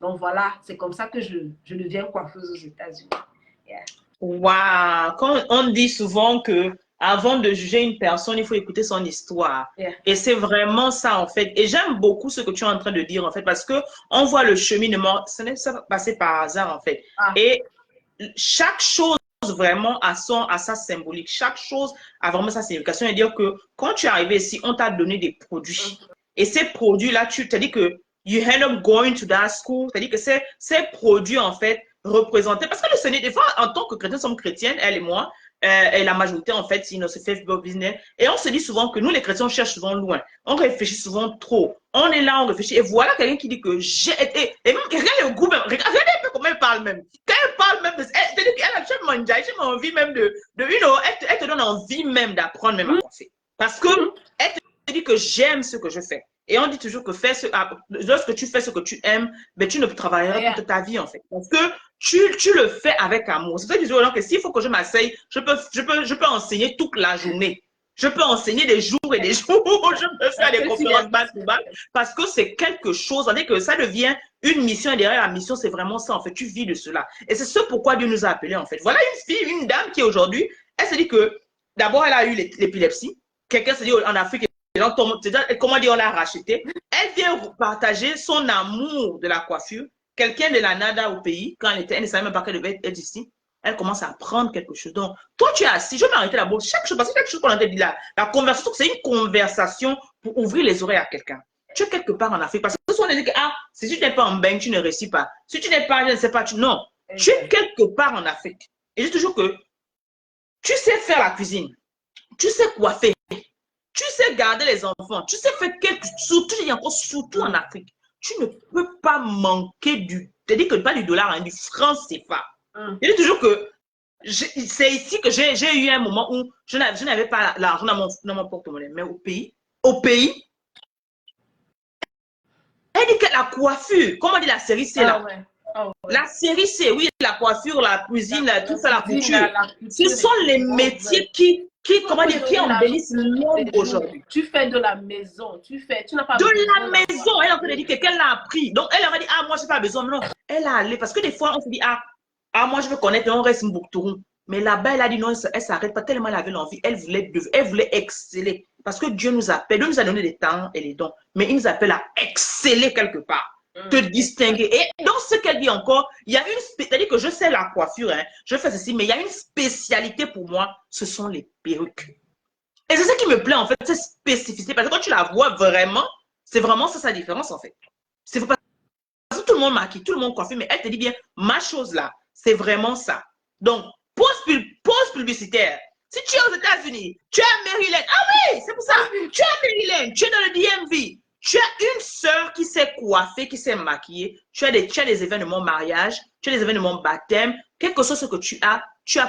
Donc, voilà, c'est comme ça que je deviens coiffeuse aux États-Unis. Yeah. Wow! Quand on dit souvent que avant de juger une personne, il faut écouter son histoire. Yeah. Et c'est vraiment ça, en fait. Et j'aime beaucoup ce que tu es en train de dire, en fait, parce que on voit le cheminement. Ce n'est pas passé par hasard, en fait. Et chaque chose vraiment a sa symbolique. Chaque chose a vraiment sa signification. C'est-à-dire que quand tu es arrivé ici, on t'a donné des produits. Et ces produits-là, tu t'as dit que you end up going to that school. C'est-à-dire que ces produits, en fait, représentaient. Parce que le Seigneur, des fois, en tant que chrétiens, nous sommes chrétiennes, elle et moi, et la majorité, en fait, sinon, c'est fait business. Et on se dit souvent que nous, les chrétiens, on cherche souvent loin. On réfléchit souvent trop. On est là, on réfléchit. Et voilà quelqu'un qui dit que j'ai été. Et même quelqu'un, le groupe, regardez un peu comment elle parle même. Quand elle parle même, c'est-à-dire qu'elle a envie même elle te donne envie même d'apprendre même à coiffer. Parce que elle te dit que j'aime ce que je fais. Et on dit toujours que lorsque tu fais ce que tu aimes, ben, tu ne travailleras pas toute ta vie, en fait. Parce que tu le fais avec amour. C'est ça que je dis aux gens que s'il faut que je m'asseye, je peux enseigner toute la journée. Je peux enseigner des jours et des jours. Je peux faire des conférences back-to-back parce que c'est quelque chose. On dit que ça devient une mission et derrière la mission, c'est vraiment ça. En fait, tu vis de cela. Et c'est ce pourquoi Dieu nous a appelés, en fait. Voilà une fille, une dame qui aujourd'hui, elle se dit que d'abord, elle a eu l'épilepsie. Quelqu'un se dit en Afrique, comment dire, on l'a racheté. Elle vient partager son amour de la coiffure. Quelqu'un de la nada au pays, quand elle ne savait même pas qu'elle devait être ici, elle commence à apprendre quelque chose. Donc, toi, tu es assis, je vais m'arrêter là-bas. Chaque chose, parce que quelque chose qu'on a dit là, la conversation, c'est une conversation pour ouvrir les oreilles à quelqu'un. Tu es quelque part en Afrique, parce que souvent on dit que, si tu n'es pas en bain, tu ne réussis pas. Si tu n'es pas, je ne sais pas, non. Tu es quelque part en Afrique. Et je dis toujours que tu sais faire la cuisine, tu sais coiffer, tu sais garder les enfants, tu sais faire surtout en Afrique. Tu ne peux pas manquer c'est-à-dire que pas du dollar, hein, du franc CFA. Je dis toujours que c'est ici que j'ai eu un moment où je n'avais pas l'argent dans mon porte-monnaie, mais au pays, elle dit que la coiffure, comment on dit la série C là? La série C, oui, la coiffure, la cuisine, tout ça, la couture. Ce sont les métiers qui embellissent le monde aujourd'hui. Tu fais de la maison, tu n'as pas de la maison. Elle a en train de dire que quelqu'un l'a appris. Donc, elle aurait dit, moi, je n'ai pas besoin. Non, elle a allé. Parce que des fois, on se dit, moi, je veux connaître, on reste Mbouctouroum. Mais là-bas, elle a dit non, elle ne s'arrête pas tellement elle avait l'envie. Elle voulait exceller. Parce que Dieu nous appelle. Dieu nous a donné des talents et les dons. Mais il nous appelle à exceller quelque part. Te distinguer. Et dans ce qu'elle dit encore, il y a c'est-à-dire que je sais la coiffure, hein, je fais ceci, mais il y a une spécialité pour moi, ce sont les perruques. Et c'est ça qui me plaît en fait, cette spécificité. Parce que quand tu la vois vraiment, c'est vraiment ça sa différence en fait. C'est parce que tout le monde maquille, tout le monde coiffe, mais elle te dit bien, ma chose là, c'est vraiment ça. Donc, pause publicitaire. Si tu es aux États-Unis, tu es à Maryland, oui, c'est pour ça, tu es à Maryland, tu es dans le DMV. Tu as une sœur qui s'est coiffée, qui s'est maquillée. Tu as des événements mariage, tu as des événements baptême. Quel que soit ce que tu as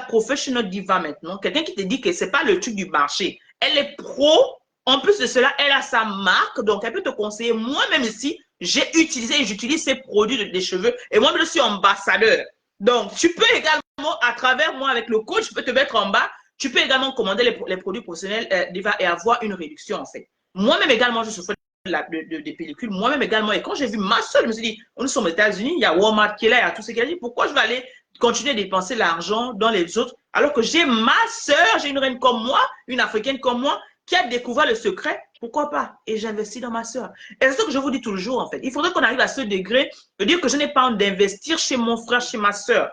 Professional Diva maintenant. Quelqu'un qui te dit que ce n'est pas le truc du marché. Elle est pro. En plus de cela, elle a sa marque. Donc, elle peut te conseiller. Moi-même ici, j'ai utilisé et j'utilise ces produits des cheveux. Et moi, je suis ambassadeur. Donc, tu peux également, à travers moi, avec le coach, je peux te mettre en bas. Tu peux également commander les produits professionnels Diva et avoir une réduction, en fait. Moi-même également, je souffre des pellicules, moi-même également. Et quand j'ai vu ma soeur, je me suis dit, nous sommes aux États-Unis, il y a Walmart qui est là, il y a tout ce qui est là. Pourquoi je vais aller continuer à dépenser l'argent dans les autres alors que j'ai ma soeur, j'ai une reine comme moi, une africaine comme moi, qui a découvert le secret Pourquoi pas? Et j'investis dans ma soeur. Et c'est ce que je vous dis toujours, en fait. Il faudrait qu'on arrive à ce degré de dire que je n'ai pas honte d'investir chez mon frère, chez ma soeur.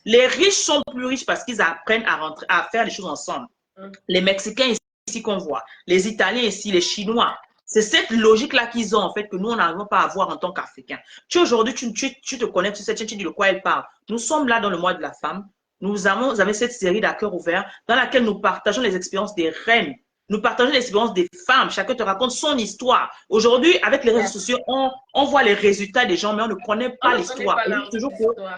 Les riches sont plus riches parce qu'ils apprennent à rentrer, à faire les choses ensemble. Les Mexicains ici qu'on voit, les Italiens ici, les Chinois. C'est cette logique-là qu'ils ont, en fait, que nous, on n'arrive pas à avoir en tant qu'Africains. Aujourd'hui, tu te connais, tu dis de quoi elle parle. Nous sommes là dans le mois de la femme. Nous avons cette série d'À cœur ouvert dans laquelle nous partageons les expériences des reines. Nous partageons l'expérience des femmes. Chacun te raconte son histoire. Aujourd'hui, avec les réseaux sociaux, on voit les résultats des gens, mais on ne connaît pas l'histoire.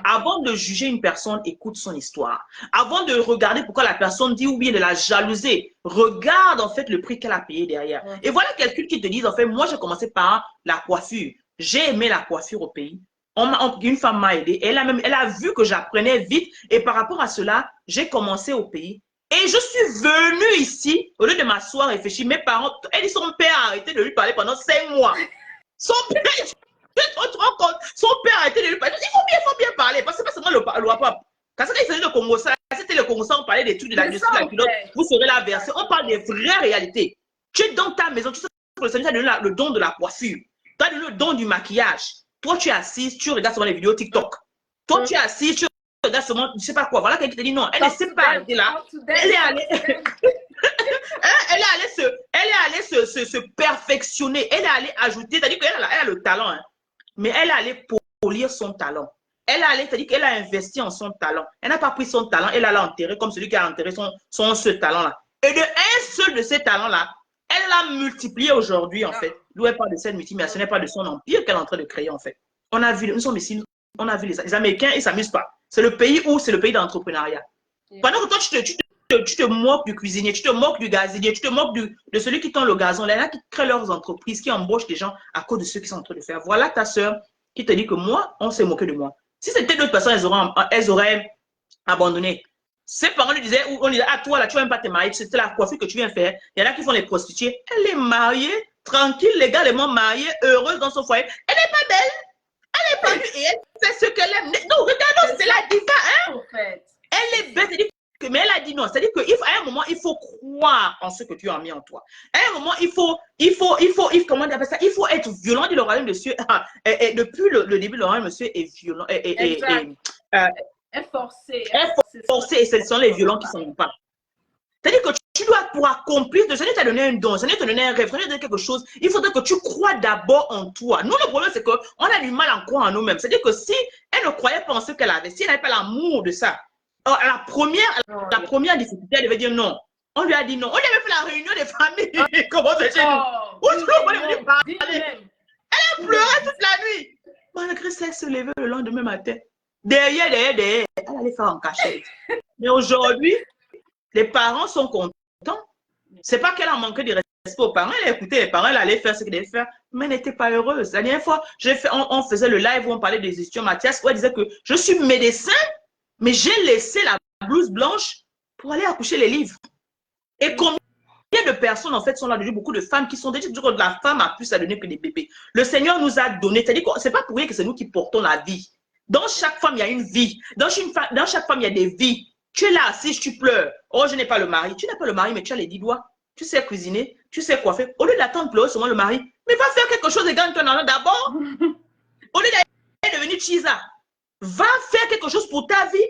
Avant de juger une personne, écoute son histoire. Avant de regarder pourquoi la personne dit ou bien de la jalouser, regarde en fait le prix qu'elle a payé derrière. Et voilà quelqu'un qui te dit, en fait, moi, j'ai commencé par la coiffure. J'ai aimé la coiffure au pays. Une femme m'a aidé. Elle a vu que j'apprenais vite. Et par rapport à cela, j'ai commencé au pays. Et je suis venue ici, au lieu de m'asseoir et réfléchir, mes parents, elle dit son père a arrêté de lui parler pendant 5 mois. Son père, son père a arrêté de lui parler. Il faut bien parler, parce que c'est pas seulement le WAPAP. Quand il faisait le Congo, c'était le Congo, on parlait des trucs de la culotte, vous serez la versée. On parle des vraies réalités. Tu es dans ta maison, tu sais que le Seigneur t'a donné le don de la coiffure. Tu as donné le don du maquillage. Toi, tu es assise, tu regardes souvent les vidéos TikTok. Toi, tu es assise, tu regardes souvent, je ne sais pas quoi. Voilà quelqu'un qui te dit non, elle ne s'est pas arrêtée là. Elle est allée, se perfectionner. Elle est allée ajouter, c'est-à-dire qu'elle a le talent, hein, mais elle est allée polir son talent. Elle est allée, c'est-à-dire qu'elle a investi en son talent. Elle n'a pas pris son talent, elle l'a enterré comme celui qui a enterré ce talent-là. Et de un seul de ces talents-là, elle l'a multiplié aujourd'hui, en fait. D'où elle parle de cette multiplication, ce n'est pas de son empire qu'elle est en train de créer, en fait. On a vu, nous sommes ici, on a vu les Américains, ils ne s'amusent pas. C'est le pays où c'est le pays d'entrepreneuriat. Pendant que toi, tu te moques du cuisinier, tu te moques du gazinier, tu te moques de celui qui tend le gazon. Il y en a qui créent leurs entreprises, qui embauchent des gens à cause de ce qu'ils sont en train de faire. Voilà ta soeur qui te dit que moi, on s'est moqué de moi. Si c'était d'autres personnes, elles auraient abandonné. Ses parents lui disaient, on disait, ah toi là, tu ne vas même pas te marier, c'était la coiffure que tu viens faire. Il y en a qui font les prostituées. Elle est mariée, tranquille, légalement mariée, heureuse dans son foyer. Elle n'est pas belle. Elle est pas vue et elle fait ce qu'elle aime. Non, regardons, c'est la diva, hein. En fait. Elle est belle, mais elle a dit non. C'est-à-dire qu'à un moment, il faut croire en ce que tu as mis en toi. À un moment, comment on appelle ça? Il faut être violent, dit le royaume de Dieu. Et depuis le début, le royaume de Dieu est violent. Est forcé. Et ce sont les violents qui sont pas. C'est-à-dire que tu dois, pour accomplir, le Seigneur t'a donné un don, le Seigneur t'a donné un rêve, le Seigneur t'a donné quelque chose, il faudrait que tu crois d'abord en toi. Nous, le problème, c'est qu'on a du mal à croire en nous-mêmes. C'est-à-dire que si elle ne croyait pas en ce qu'elle avait, si elle n'avait pas l'amour de ça, la première difficulté, elle devait dire non. On lui a dit non. On lui avait fait la réunion des familles. Comment c'est chez nous? Elle a pleuré toute la nuit. Malgré ça, elle se levait le lendemain matin. Derrière, elle allait faire en cachette. Mais aujourd'hui, les parents sont contents. C'est pas qu'elle a manqué de respect aux parents. Elle a écouté les parents, elle allait faire ce qu'elle devait faire, mais elle n'était pas heureuse. La dernière fois, on faisait le live où on parlait des histoires. Mathias, où elle disait que je suis médecin, mais j'ai laissé la blouse blanche pour aller accoucher les livres. Et combien de personnes, en fait, sont là, beaucoup de femmes qui sont déjà que la femme a plus à donner que des bébés. Le Seigneur nous a donné, c'est-à-dire que c'est pas pour rien que c'est nous qui portons la vie. Dans chaque femme, il y a une vie. Dans chaque femme, il y a des vies. Tu es là assise, tu pleures. Oh, je n'ai pas le mari. Tu n'as pas le mari, mais tu as les 10 doigts. Tu sais cuisiner, tu sais coiffer. Au lieu d'attendre pleurer seulement le mari, mais va faire quelque chose et gagne ton argent d'abord. Au lieu d'aller devenir chisa, va faire quelque chose pour ta vie.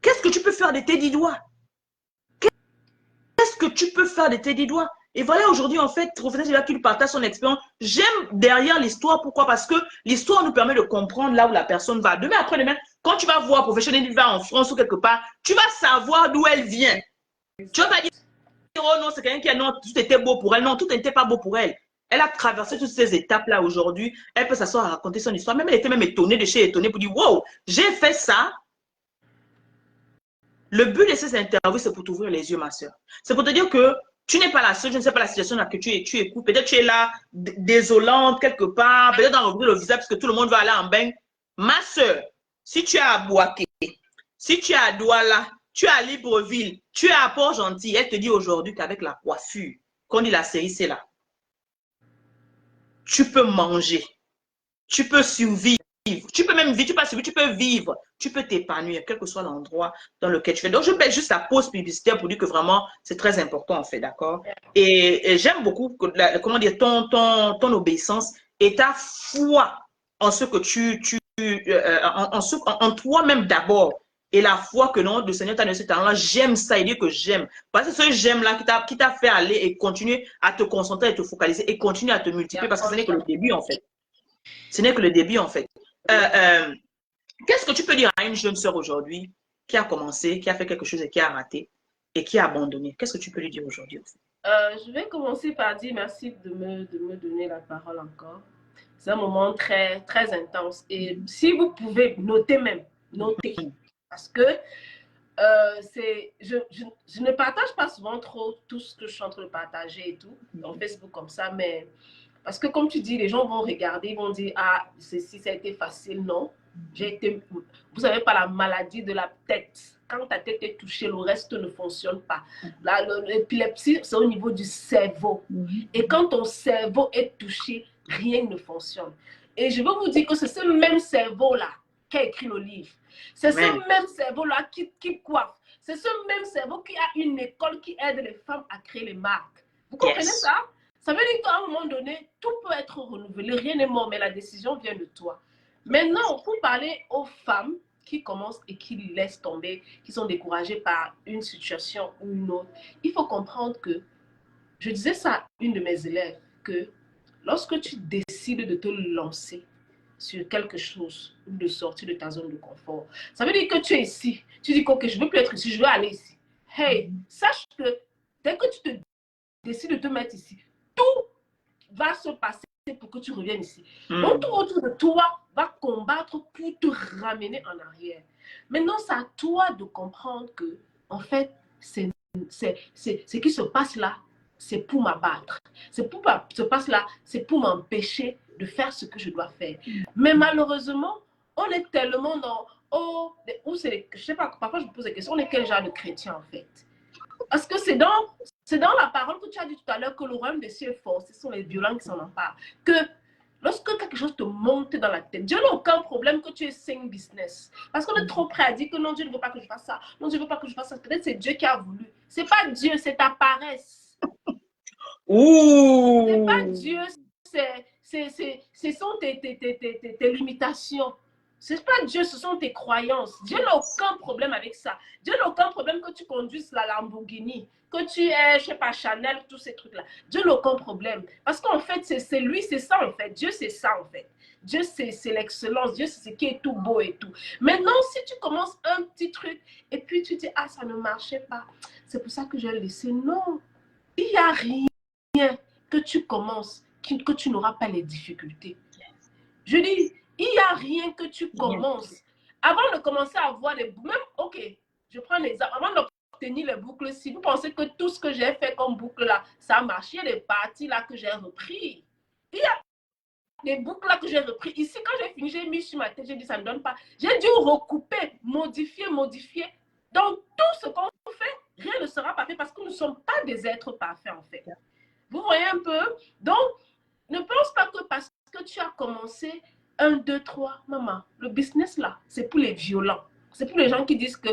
Qu'est-ce que tu peux faire de tes 10 doigts? Qu'est-ce que tu peux faire de tes 10 doigts? Et voilà, aujourd'hui, en fait, Professeur Gilbert qui partage son expérience. J'aime derrière l'histoire. Pourquoi? Parce que l'histoire nous permet de comprendre là où la personne va. Demain, après-demain, quand tu vas voir Professeur Gilbert en France ou quelque part, tu vas savoir d'où elle vient. Tu vas pas dire, oh non, c'est quelqu'un qui a, non, tout était beau pour elle. Non, tout n'était pas beau pour elle. Elle a traversé toutes ces étapes-là aujourd'hui. Elle peut s'asseoir à raconter son histoire. Même elle était même étonnée de chez étonnée pour dire, wow, j'ai fait ça. Le but de ces interviews, c'est pour t'ouvrir les yeux, ma soeur. C'est pour te dire que tu n'es pas la seule, je ne sais pas la situation dans laquelle tu écoutes. Peut-être tu es là, désolante quelque part, peut-être dans le visage parce que tout le monde va aller en bain. Ma soeur, si tu es à Bouaké, si tu es à Douala, tu es à Libreville, tu es à Port-Gentil, elle te dit aujourd'hui qu'avec la coiffure, qu'on dit la série, c'est là. Tu peux manger, tu peux survivre. Tu peux même vivre, tu peux vivre, tu peux t'épanouir, quel que soit l'endroit dans lequel tu fais. Donc, je mets juste la pause publicitaire pour dire que vraiment, c'est très important, en fait, d'accord? Et j'aime beaucoup, comment dire, ton obéissance et ta foi en ce que en toi-même d'abord. Et la foi que non, le Seigneur t'a donné ce talent-là, j'aime ça, il dit que j'aime. Parce que ce j'aime-là qui t'a fait aller et continuer à te concentrer et te focaliser et continuer à te multiplier parce que ce n'est que le début, en fait. Ce n'est que le début, en fait. Qu'est-ce que tu peux dire à une jeune sœur aujourd'hui qui a commencé, qui a fait quelque chose et qui a raté et qui a abandonné? Qu'est-ce que tu peux lui dire aujourd'hui? Je vais commencer par dire merci de me donner la parole encore. C'est un moment très, très intense. Et si vous pouvez noter même, noter. Parce que je ne partage pas souvent trop tout ce que je suis en train de partager et tout, en Facebook comme ça, mais parce que comme tu dis, les gens vont regarder, ils vont dire, ah, ceci, ça a été facile. Non, vous savez pas la maladie de la tête. Quand ta tête est touchée, le reste ne fonctionne pas. L'épilepsie, c'est au niveau du cerveau. Et quand ton cerveau est touché, rien ne fonctionne. Et je veux vous dire que c'est ce même cerveau-là qui a écrit le livre. C'est ce même cerveau-là qui coiffe. C'est ce même cerveau qui a une école qui aide les femmes à créer les marques. Vous comprenez ça? Ça veut dire qu'à un moment donné, tout peut être renouvelé. Rien n'est mort, mais la décision vient de toi. Maintenant, pour parler aux femmes qui commencent et qui laissent tomber, qui sont découragées par une situation ou une autre, il faut comprendre que, je disais ça à une de mes élèves, que lorsque tu décides de te lancer sur quelque chose ou de sortir de ta zone de confort, ça veut dire que tu es ici. Tu dis que je ne veux plus être ici, je veux aller ici. Hey, sache que dès que tu te décides de te mettre ici, tout va se passer pour que tu reviennes ici. Donc, tout autour de toi va combattre pour te ramener en arrière. Maintenant, c'est à toi de comprendre que, en fait, ce qui se passe là, c'est pour m'abattre. Ce qui se passe là, c'est pour m'empêcher de faire ce que je dois faire. Mais malheureusement, on est tellement dans... je sais pas, parfois je me pose des questions, on est quel genre de chrétien en fait? Parce que c'est dans la parole que tu as dit tout à l'heure que le royaume des cieux est fort. Ce sont les violents qui s'en emparent. Que lorsque quelque chose te monte dans la tête, Dieu n'a aucun problème que tu aies 5 business. Parce qu'on est trop prêt à dire que non, Dieu ne veut pas que je fasse ça. Non, Dieu ne veut pas que je fasse ça. Peut-être c'est Dieu qui a voulu. C'est pas Dieu, c'est ta paresse. Ouh. C'est pas Dieu, ce sont tes limitations. Ce n'est pas Dieu, ce sont tes croyances. Dieu n'a aucun problème avec ça. Dieu n'a aucun problème que tu conduises la Lamborghini, que tu aies, je sais pas, Chanel, tous ces trucs-là. Dieu n'a aucun problème. Parce qu'en fait, c'est lui, c'est ça en fait. Dieu, c'est ça en fait. Dieu, c'est l'excellence. Dieu, c'est ce qui est tout beau et tout. Maintenant, si tu commences un petit truc et puis tu dis, ah, ça ne marchait pas. C'est pour ça que je l'ai laissé. Non, il n'y a rien que tu commences, que tu n'auras pas les difficultés. Je dis, il n'y a rien que tu commences. Avant de commencer à avoir les boucles, même, ok, je prends l'exemple, avant d'obtenir les boucles, si vous pensez que tout ce que j'ai fait comme boucle là, ça a marché, il y a des parties là que j'ai repris. Il y a des boucles là que j'ai repris. Ici, quand j'ai fini, j'ai mis sur ma tête, j'ai dit, ça ne donne pas. J'ai dû recouper, modifier. Donc, tout ce qu'on fait, rien ne sera pas fait parce que nous ne sommes pas des êtres parfaits en fait. Vous voyez un peu? Donc, ne pense pas que parce que tu as commencé 1, 2, 3, maman, le business là, c'est pour les violents. C'est pour les gens qui disent que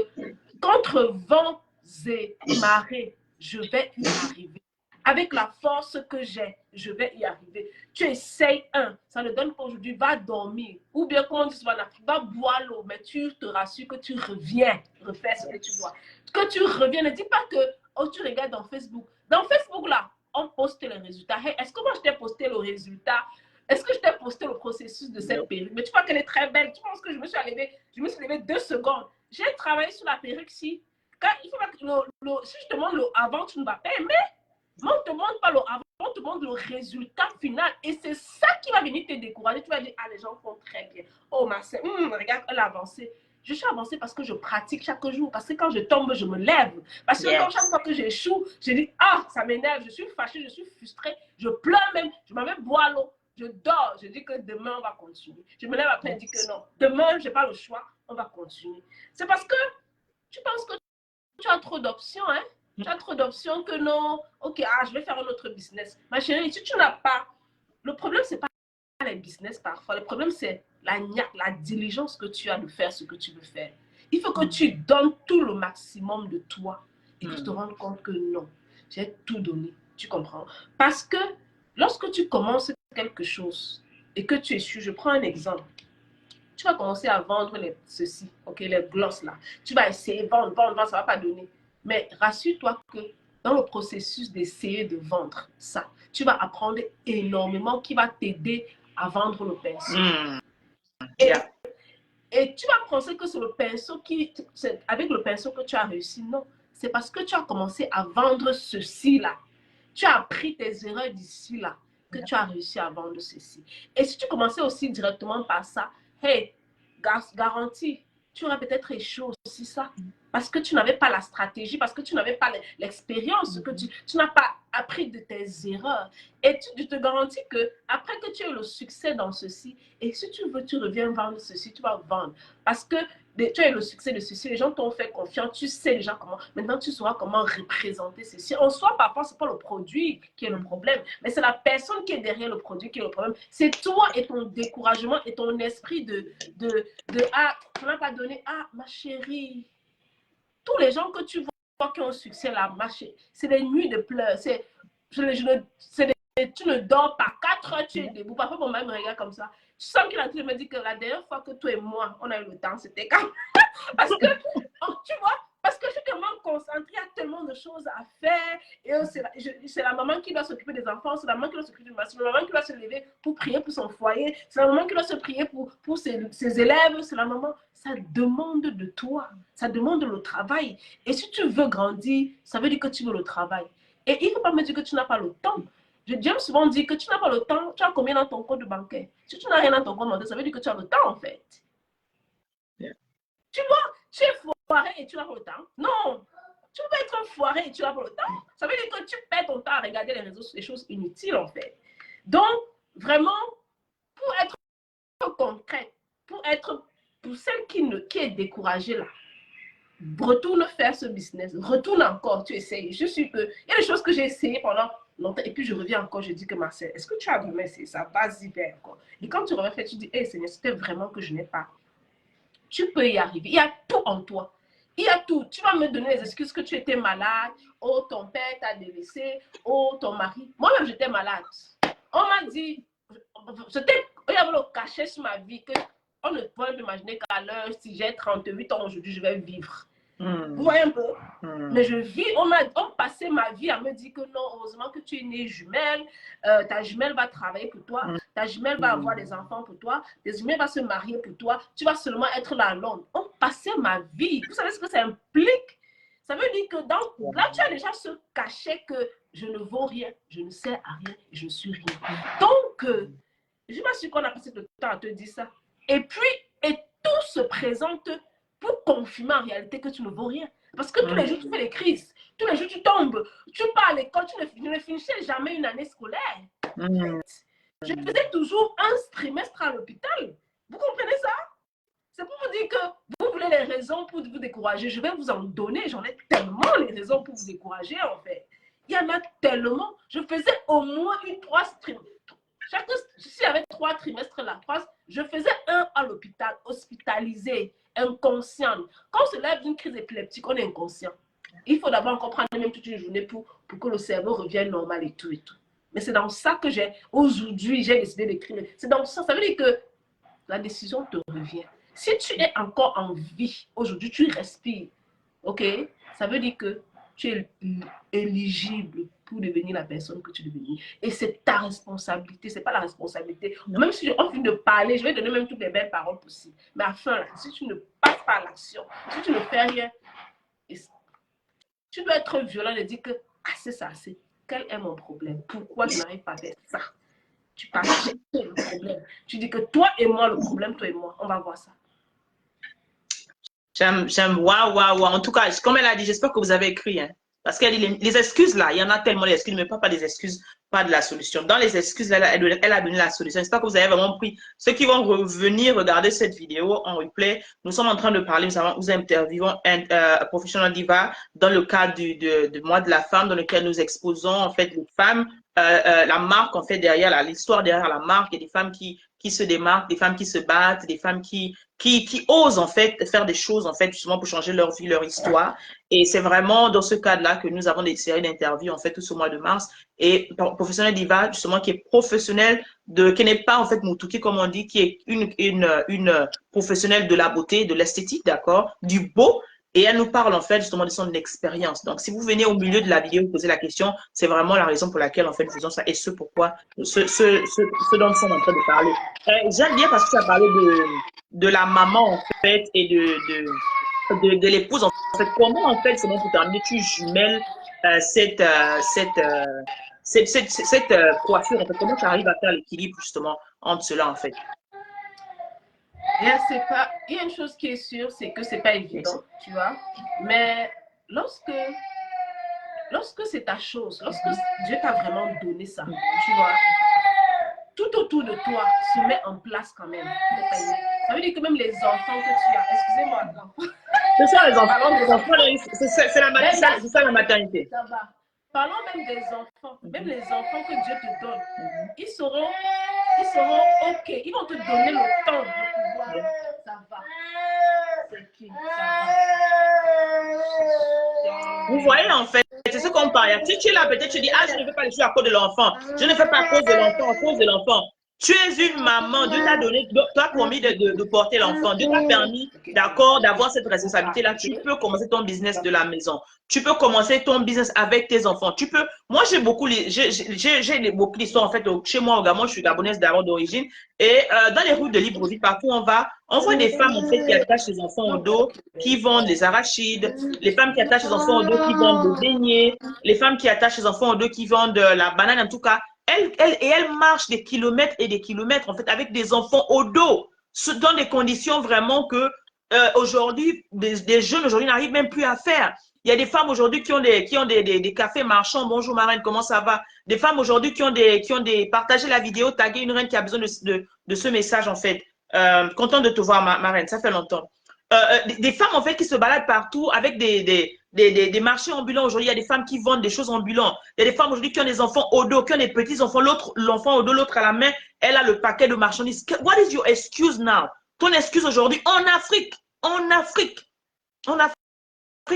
contre vents et marées, je vais y arriver. Avec la force que j'ai, je vais y arriver. Tu essayes ça ne donne pas aujourd'hui, va dormir. Ou bien, comme on dit souvent, va boire l'eau, mais tu te rassures que tu reviens, refais ce que tu dois. Que tu reviens, ne dis pas que, oh, tu regardes dans Facebook. Dans Facebook là, on poste les résultats. Hey, est-ce que moi je t'ai posté le résultat? Est-ce que je t'ai posté le processus de cette perruque? Mais tu vois qu'elle est très belle. Tu penses que je me suis levée 2 secondes. J'ai travaillé sur la perruque si. Quand il faut pas que si je te montre le avant, tu ne vas pas aimer. Mais on ne te montre pas le avant, on te montre le résultat final. Et c'est ça qui va venir te décourager. Tu vas dire, ah, les gens font très bien. Oh, ma sœur, regarde, elle a avancé. Je suis avancée parce que je pratique chaque jour. Parce que quand je tombe, je me lève. Parce que chaque fois que j'échoue, je dis, ah, ça m'énerve, je suis fâchée, je suis frustrée. Je pleure même, je m'en vais boire l'eau. Je dors, je dis que demain, on va continuer. Je me lève après et dis que non. Demain, je n'ai pas le choix, on va continuer. C'est parce que tu penses que tu as trop d'options, hein? Tu as trop d'options que non. Ok, je vais faire un autre business. Ma chérie, si tu n'as pas... Le problème, ce n'est pas les business parfois, le problème, c'est la diligence que tu as de faire ce que tu veux faire. Il faut que tu donnes tout le maximum de toi et que tu te rendes compte que non, j'ai tout donné. Tu comprends? Parce que lorsque tu commences quelque chose et que tu es sûr, je prends un exemple. Tu vas commencer à vendre ceci, ok, les glosses là. Tu vas essayer, vendre, ça ne va pas donner. Mais rassure-toi que dans le processus d'essayer de vendre ça, tu vas apprendre énormément qui va t'aider à vendre le pinceau. Et tu vas penser que c'est le pinceau avec le pinceau que tu as réussi. Non, c'est parce que tu as commencé à vendre ceci là. Tu as appris tes erreurs d'ici là que tu as réussi à vendre ceci. Et si tu commençais aussi directement par ça, hey, garantie, tu aurais peut-être échoué aussi ça. Parce que tu n'avais pas la stratégie, parce que tu n'avais pas l'expérience, que tu n'as pas appris de tes erreurs. Et je te garantis que après que tu aies le succès dans ceci, et si tu veux, tu reviens vendre ceci, tu vas vendre. Parce que tu as eu le succès de ceci, les gens t'ont fait confiance, tu sais déjà comment. Maintenant, tu sauras comment représenter ceci. En soi, parfois, ce n'est pas le produit qui est le problème, mais c'est la personne qui est derrière le produit qui est le problème. C'est toi et ton découragement et ton esprit ah, tu n'as pas donné, ah, ma chérie. Tous les gens que tu vois qui ont succès là, c'est des nuits de pleurs. Tu ne dors pas 4 heures, tu es debout. Parfois, mon mari me regarde comme ça. Tu sens qu'il a dit, me dit que la dernière fois que toi et moi, on a eu le temps, c'était quand parce que, tu vois, parce que je suis tellement concentrée, il y a tellement de choses à faire. Et c'est la maman qui doit s'occuper des enfants, c'est la maman qui doit s'occuper de ma soeur, c'est la maman qui doit se lever pour prier pour son foyer, c'est la maman qui doit se prier pour ses élèves, c'est la maman. Ça demande de toi, ça demande le travail. Et si tu veux grandir, ça veut dire que tu veux le travail. Et il ne faut pas me dire que tu n'as pas le temps. J'aime souvent dire que tu n'as pas le temps, tu as combien dans ton compte bancaire? Si tu n'as rien dans ton compte bancaire, ça veut dire que tu as le temps en fait. Yeah. Tu vois, tu es foiré et tu n'as pas le temps. Non, tu peux être foiré et tu n'as pas le temps. Ça veut dire que tu perds ton temps à regarder les réseaux, les choses inutiles en fait. Donc, vraiment, pour être concrète, pour celle qui est découragée là, retourne faire ce business, retourne encore, tu essayes. Je suis il y a des choses que j'ai essayé pendant longtemps et puis je reviens encore, je dis que ma sœur, est-ce que tu as vraiment essayé ça? Vas-y, bien encore. Et quand tu reviens faire, tu dis, hey Seigneur, c'était vraiment que je n'ai pas. Tu peux y arriver. Il y a tout en toi. Il y a tout. Tu vas me donner les excuses que tu étais malade. Oh, ton père t'a délaissé. Oh, ton mari. Moi-même, j'étais malade. On m'a dit, il y avait le cachet sur ma vie que on ne peut pas imaginer qu'à l'heure, si j'ai 38 ans aujourd'hui, je vais vivre. Vous voyez un peu? Mais je vis, on passait ma vie à me dire que non, heureusement que tu es née jumelle, ta jumelle va travailler pour toi, ta jumelle va avoir des enfants pour toi, ta jumelle va se marier pour toi, tu vas seulement être là à Londres. On passait ma vie. Vous savez ce que ça implique? Ça veut dire que là, tu as déjà ce cachet que je ne vaux rien, je ne sers à rien, je ne suis rien. Donc, je me suis qu'on a passé le temps à te dire ça. Et puis, tout se présente pour confirmer en réalité que tu ne vaux rien. Parce que tous les jours, tu fais des crises. Tous les jours, tu tombes. Tu pars à l'école, tu ne finissais jamais une année scolaire. Je faisais toujours un trimestre à l'hôpital. Vous comprenez ça? C'est pour vous dire que vous voulez les raisons pour vous décourager. Je vais vous en donner. J'en ai tellement les raisons pour vous décourager, en fait. Il y en a tellement. Je faisais au moins 3 trimestres. S'il y avait 3 trimestres là, je faisais un à l'hôpital, hospitalisé, inconscient. Quand on se lève d'une crise épileptique, on est inconscient. Il faut d'abord encore prendre même toute une journée pour que le cerveau revienne normal et tout et tout. Mais c'est dans ça que aujourd'hui, j'ai décidé d'écrire. C'est dans ça, ça veut dire que la décision te revient. Si tu es encore en vie, aujourd'hui, tu respires, ok? Ça veut dire que tu es éligible pour devenir la personne que tu deviens. Et c'est ta responsabilité, ce n'est pas la responsabilité. Même si on finit de parler, je vais donner même toutes les belles paroles possibles. Mais à la fin, là, si tu ne passes pas à l'action, si tu ne fais rien, tu dois être violent et dire que c'est ça, c'est quel est mon problème? Pourquoi je n'arrive pas à faire ça? Tu passes le problème. Tu dis que toi et moi, le problème, toi et moi, on va voir ça. J'aime, waouh, waouh, waouh. En tout cas, comme elle a dit, j'espère que vous avez écrit. Hein, parce qu'elle dit les excuses là, il y en a tellement les excuses, mais pas des excuses, pas de la solution. Dans les excuses, là, elle a donné la solution. J'espère que vous avez vraiment pris. Ceux qui vont revenir regarder cette vidéo en replay, nous sommes en train de parler, nous interviewons un professionnel diva dans le cadre du mois de la femme, dans lequel nous exposons en fait les femmes, la marque en fait derrière l'histoire derrière la marque et des femmes qui qui se démarquent, des femmes qui se battent, des femmes qui osent en fait faire des choses en fait justement pour changer leur vie, leur histoire. Et c'est vraiment dans ce cadre-là que nous avons des séries d'interviews en fait tout ce mois de mars. Et Professionnel Diva, justement, qui est professionnelle qui n'est pas en fait Moutouki comme on dit, qui est une professionnelle de la beauté, de l'esthétique, d'accord, du beau. Et elle nous parle en fait justement de son expérience. Donc, si vous venez au milieu de la vidéo vous posez la question, c'est vraiment la raison pour laquelle en fait nous faisons ça et ce pourquoi, ce dont nous sommes en train de parler. J'aime bien parce que tu as parlé de la maman en fait et de l'épouse en fait. Comment en fait, c'est bon pour terminer, tu jumelles cette coiffure en fait. Comment tu arrives à faire l'équilibre justement entre cela en fait? C'est pas... Il y a une chose qui est sûre, c'est que c'est pas évident, tu vois. Mais lorsque c'est ta chose, lorsque Dieu t'a vraiment donné ça, tu vois, tout autour de toi se met en place quand même. Ça veut dire que même les enfants que tu as, excusez-moi, c'est ça les enfants, c'est ça la maternité. Ça va. Parlons même des enfants, même les enfants que Dieu te donne, ils seront OK, ils vont te donner le temps de pouvoir. Ça va. C'est qui? Ça va. Vous voyez en fait, c'est ce qu'on parle. Si tu es là, peut-être tu dis, ah, je ne fais pas les choses à cause de l'enfant. Je ne fais pas à cause de l'enfant, à cause de l'enfant. Tu es une maman, Dieu t'a donné, t'a promis de porter l'enfant. Dieu t'a permis, d'accord, d'avoir cette responsabilité-là. Tu peux commencer ton business de la maison. Tu peux commencer ton business avec tes enfants. Tu peux. Moi, j'ai beaucoup d'histoires en fait chez moi au Gabon. Je suis gabonaise d'abord d'origine. Et dans les routes de Libreville, partout on voit des femmes en fait qui attachent les enfants au dos, qui vendent les arachides, les femmes qui attachent les enfants au dos, qui vendent des beignets, les femmes qui attachent les enfants au dos, qui vendent la banane. En tout cas, elles marchent des kilomètres et des kilomètres en fait avec des enfants au dos, dans des conditions vraiment que aujourd'hui des jeunes aujourd'hui n'arrivent même plus à faire. Il y a des femmes aujourd'hui qui ont des cafés marchands. Bonjour ma reine, comment ça va? Des femmes aujourd'hui qui ont partagé la vidéo, tagué une reine qui a besoin de ce message en fait. Contente de te voir ma reine, ça fait longtemps. Des femmes en fait qui se baladent partout avec des marchés ambulants. Aujourd'hui, il y a des femmes qui vendent des choses ambulantes. Il y a des femmes aujourd'hui qui ont des enfants au dos, qui ont des petits enfants, l'enfant au dos, l'autre à la main, elle a le paquet de marchandises. What is your excuse now? Ton excuse aujourd'hui en Afrique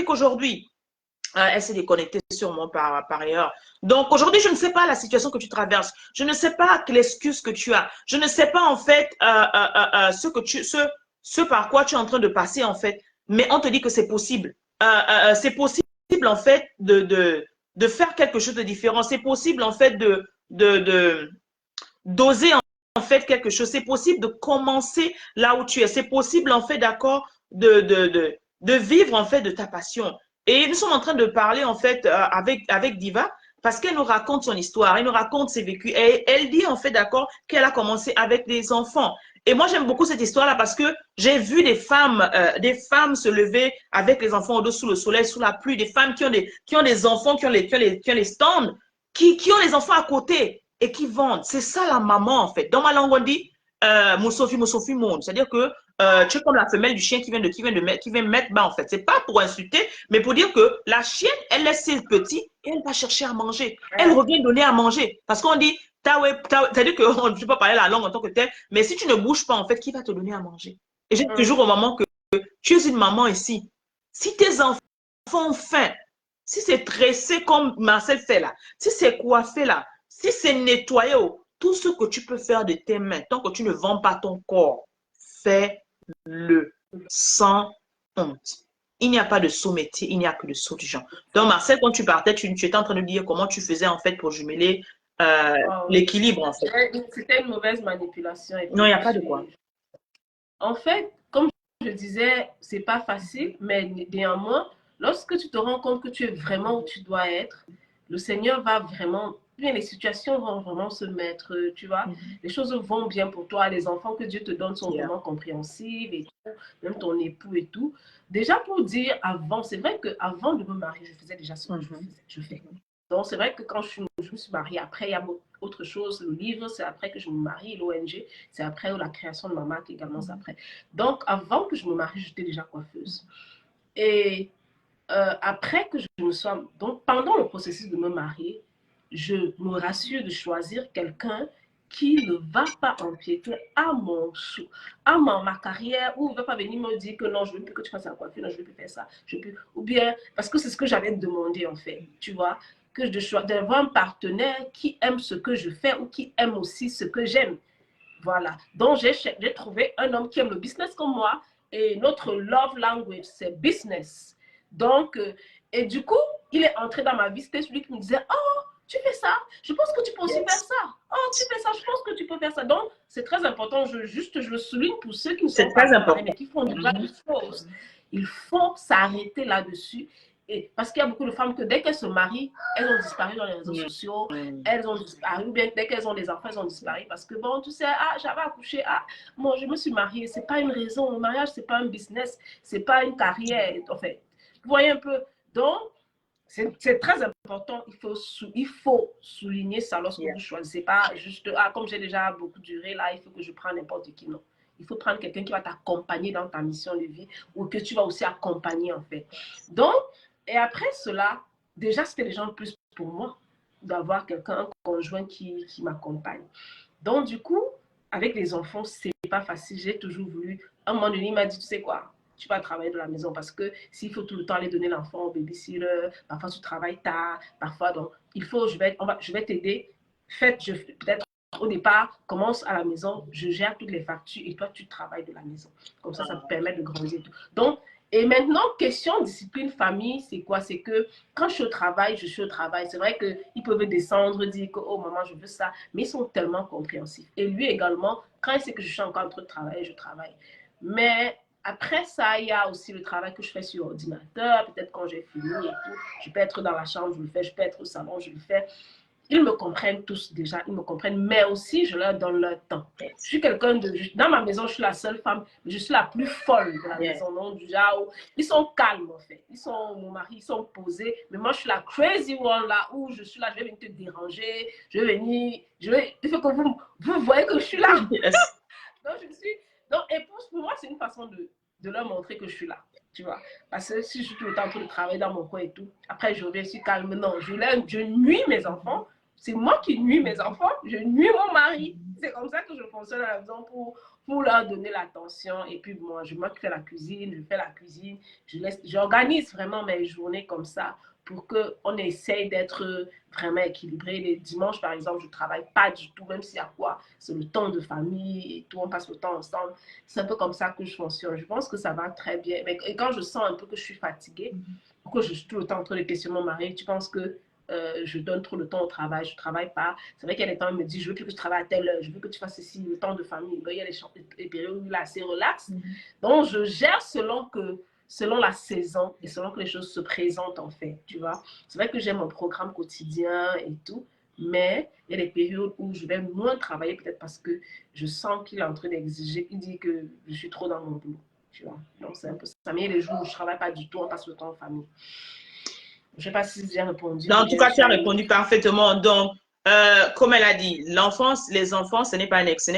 aujourd'hui. Elle s'est déconnectée sûrement par ailleurs. Donc aujourd'hui, je ne sais pas la situation que tu traverses. Je ne sais pas l'excuse que tu as. Je ne sais pas en fait ce par quoi tu es en train de passer en fait. Mais on te dit que c'est possible. C'est possible en fait de faire quelque chose de différent. C'est possible en fait d'oser en fait quelque chose. C'est possible de commencer là où tu es. C'est possible en fait, d'accord, de vivre en fait de ta passion. Et nous sommes en train de parler en fait avec Diva parce qu'elle nous raconte son histoire, elle nous raconte ses vécus. Et elle dit en fait, d'accord, qu'elle a commencé avec des enfants. Et moi, j'aime beaucoup cette histoire-là parce que j'ai vu des femmes se lever avec les enfants au-dessous sous le soleil, sous la pluie, des femmes qui ont des enfants, qui ont les stands, qui ont les enfants à côté et qui vendent. C'est ça la maman en fait. Dans ma langue, on dit Moussofi monde. C'est-à-dire que tu es comme la femelle du chien qui vient mettre bas en fait. C'est pas pour insulter, mais pour dire que la chienne, elle laisse ses petits et elle va chercher à manger. Elle revient donner à manger. Parce qu'on dit, c'est-à-dire qu'on ne peut pas parler la langue en tant que telle, mais si tu ne bouges pas en fait, qui va te donner à manger? Et j'ai toujours au moment que tu es une maman ici. Si tes enfants ont faim, si c'est tressé comme Marcel fait là, si c'est coiffé là, si c'est nettoyé, tout ce que tu peux faire de tes mains, tant que tu ne vends pas ton corps, fais-le sans honte. Il n'y a pas de sot métier, il n'y a que de sot du genre. Donc, Marcel, quand tu partais, tu étais en train de dire comment tu faisais en fait pour jumeler l'équilibre en fait. C'était une mauvaise manipulation. Non, il n'y a pas de quoi. En fait, comme je disais, c'est pas facile, mais néanmoins, lorsque tu te rends compte que tu es vraiment où tu dois être, le Seigneur va vraiment, bien les situations vont vraiment se mettre, tu vois, les choses vont bien pour toi, les enfants que Dieu te donne sont vraiment compréhensibles et tout, même ton époux et tout. Déjà pour dire avant, c'est vrai qu'avant de me marier, je faisais déjà ce que je fais. Donc c'est vrai que quand je me suis mariée, après il y a autre chose, le livre, c'est après que je me marie, l'ONG, c'est après la création de ma marque également, c'est après. Donc avant que je me marie, j'étais déjà coiffeuse. Et après que je me sois... Donc pendant le processus de me marier, je me rassure de choisir quelqu'un qui ne va pas empiéter à ma carrière, ou ne va pas venir me dire que non, je ne veux plus que tu fasses la coiffure, non, je ne veux plus faire ça, je veux plus, ou bien, parce que c'est ce que j'avais demandé en fait, tu vois, que d'avoir un partenaire qui aime ce que je fais ou qui aime aussi ce que j'aime. Voilà. Donc, j'ai trouvé un homme qui aime le business comme moi, et notre love language, c'est business. Donc, et du coup, il est entré dans ma vie, c'était celui qui me disait, oh, tu fais ça, je pense que tu peux aussi faire ça. Oh, tu fais ça, je pense que tu peux faire ça. Donc, c'est très important, je le souligne pour ceux qui ne sont pas préparés, mais qui font déjà des choses. Il faut s'arrêter là-dessus. Et parce qu'il y a beaucoup de femmes que dès qu'elles se marient, elles ont disparu dans les réseaux sociaux, elles ont disparu, ou bien dès qu'elles ont des enfants, elles ont disparu parce que bon, tu sais, ah, j'avais accouché, ah, moi, je me suis mariée, c'est pas une raison, le mariage, c'est pas un business, c'est pas une carrière, en fait. Vous voyez un peu, donc, c'est très important, il faut souligner ça lorsque vous choisissez pas juste, ah, comme j'ai déjà beaucoup duré, là, il faut que je prenne n'importe qui, non. Il faut prendre quelqu'un qui va t'accompagner dans ta mission de vie ou que tu vas aussi accompagner, en fait. Donc, et après cela, déjà, c'était déjà un plus pour moi d'avoir quelqu'un, un conjoint qui m'accompagne. Donc, du coup, avec les enfants, c'est pas facile. J'ai toujours voulu. À un moment donné, il m'a dit, tu sais quoi, tu vas travailler de la maison parce que s'il faut tout le temps aller donner l'enfant au babysitter, parfois tu travailles tard, parfois, donc, il faut, je vais t'aider. Peut-être au départ, commence à la maison, je gère toutes les factures et toi, tu travailles de la maison. Comme ça te permet de grandir. Donc, et maintenant, question discipline famille, c'est quoi? C'est que quand je suis au travail, je suis au travail. C'est vrai qu'ils peuvent descendre, dire que, oh maman, je veux ça, mais ils sont tellement compréhensifs. Et lui également, quand il sait que je suis encore en train de travailler, je travaille. Mais après ça, il y a aussi le travail que je fais sur ordinateur. Peut-être quand j'ai fini et tout, je peux être dans la chambre, je le fais, je peux être au salon, je le fais. Ils me comprennent tous déjà, ils me comprennent, mais aussi je leur donne leur temps. Je suis quelqu'un de... Dans ma maison, je suis la seule femme, mais je suis la plus folle de la maison. Donc, du genre, ils sont calmes en fait. Mon mari, ils sont posés, mais moi, je suis la crazy one là, où je suis là, je vais venir te déranger, il faut que vous voyez que je suis là. Donc, et pour moi, c'est une façon de leur montrer que je suis là. Tu vois, parce que si je suis tout le temps en train de travailler dans mon coin et tout, après je reviens, je suis calme. Non, je nuis mes enfants. C'est moi qui nuis mes enfants. Je nuis mon mari. C'est comme ça que je fonctionne à la maison pour leur donner l'attention. Et puis, moi qui fais la cuisine, je fais la cuisine. J'organise vraiment mes journées comme ça pour qu'on essaye d'être vraiment équilibré. Les dimanches, par exemple, je ne travaille pas du tout, même s'il y a quoi. C'est le temps de famille et tout, on passe le temps ensemble. C'est un peu comme ça que je fonctionne. Je pense que ça va très bien. Mais quand je sens un peu que je suis fatiguée, que je suis tout le temps en train de questionner mon mari, tu penses que je donne trop de temps au travail, je ne travaille pas. C'est vrai qu'il y a des temps où il me dit, je veux plus que tu travailles à telle heure, je veux que tu fasses ceci, le temps de famille. Ben, il y a les périodes où il est assez relax. Donc, je gère selon la saison et selon que les choses se présentent en fait, tu vois. C'est vrai que j'ai mon programme quotidien et tout, mais il y a des périodes où je vais moins travailler peut-être parce que je sens qu'il est en train d'exiger, il dit que je suis trop dans mon boulot, tu vois. Donc c'est un peu ça. Mais il y a des jours où je ne travaille pas du tout, on passe le temps en famille. Je ne sais pas si j'ai répondu. En tout cas, tu as répondu parfaitement. Donc, comme elle a dit, les enfants, ce n'est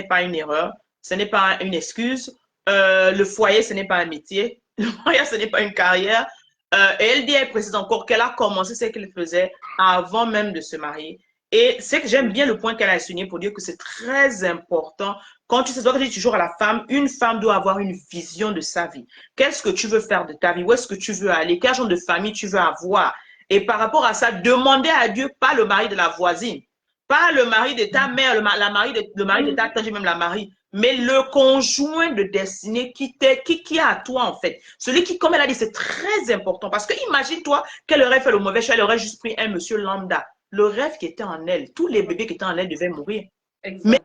pas une erreur, ce n'est pas une excuse. Le foyer, ce n'est pas un métier. Le foyer, ce n'est pas une carrière. Et elle précise encore qu'elle a commencé ce qu'elle faisait avant même de se marier. Et c'est que j'aime bien le point qu'elle a souligné pour dire que c'est très important. Quand tu sais, toi, tu dis toujours à la femme, une femme doit avoir une vision de sa vie. Qu'est-ce que tu veux faire de ta vie? Où est-ce que tu veux aller? Quel genre de famille tu veux avoir? Et par rapport à ça, demander à Dieu, pas le mari de la voisine, pas le mari de ta mère, le mari de ta tante, même la mari, mais le conjoint de destinée qui est à toi, en fait. Celui qui, comme elle a dit, c'est très important. Parce que imagine-toi qu'elle aurait fait le mauvais choix, elle aurait juste pris un monsieur lambda. Le rêve qui était en elle, tous les bébés qui étaient en elle devaient mourir. Exact.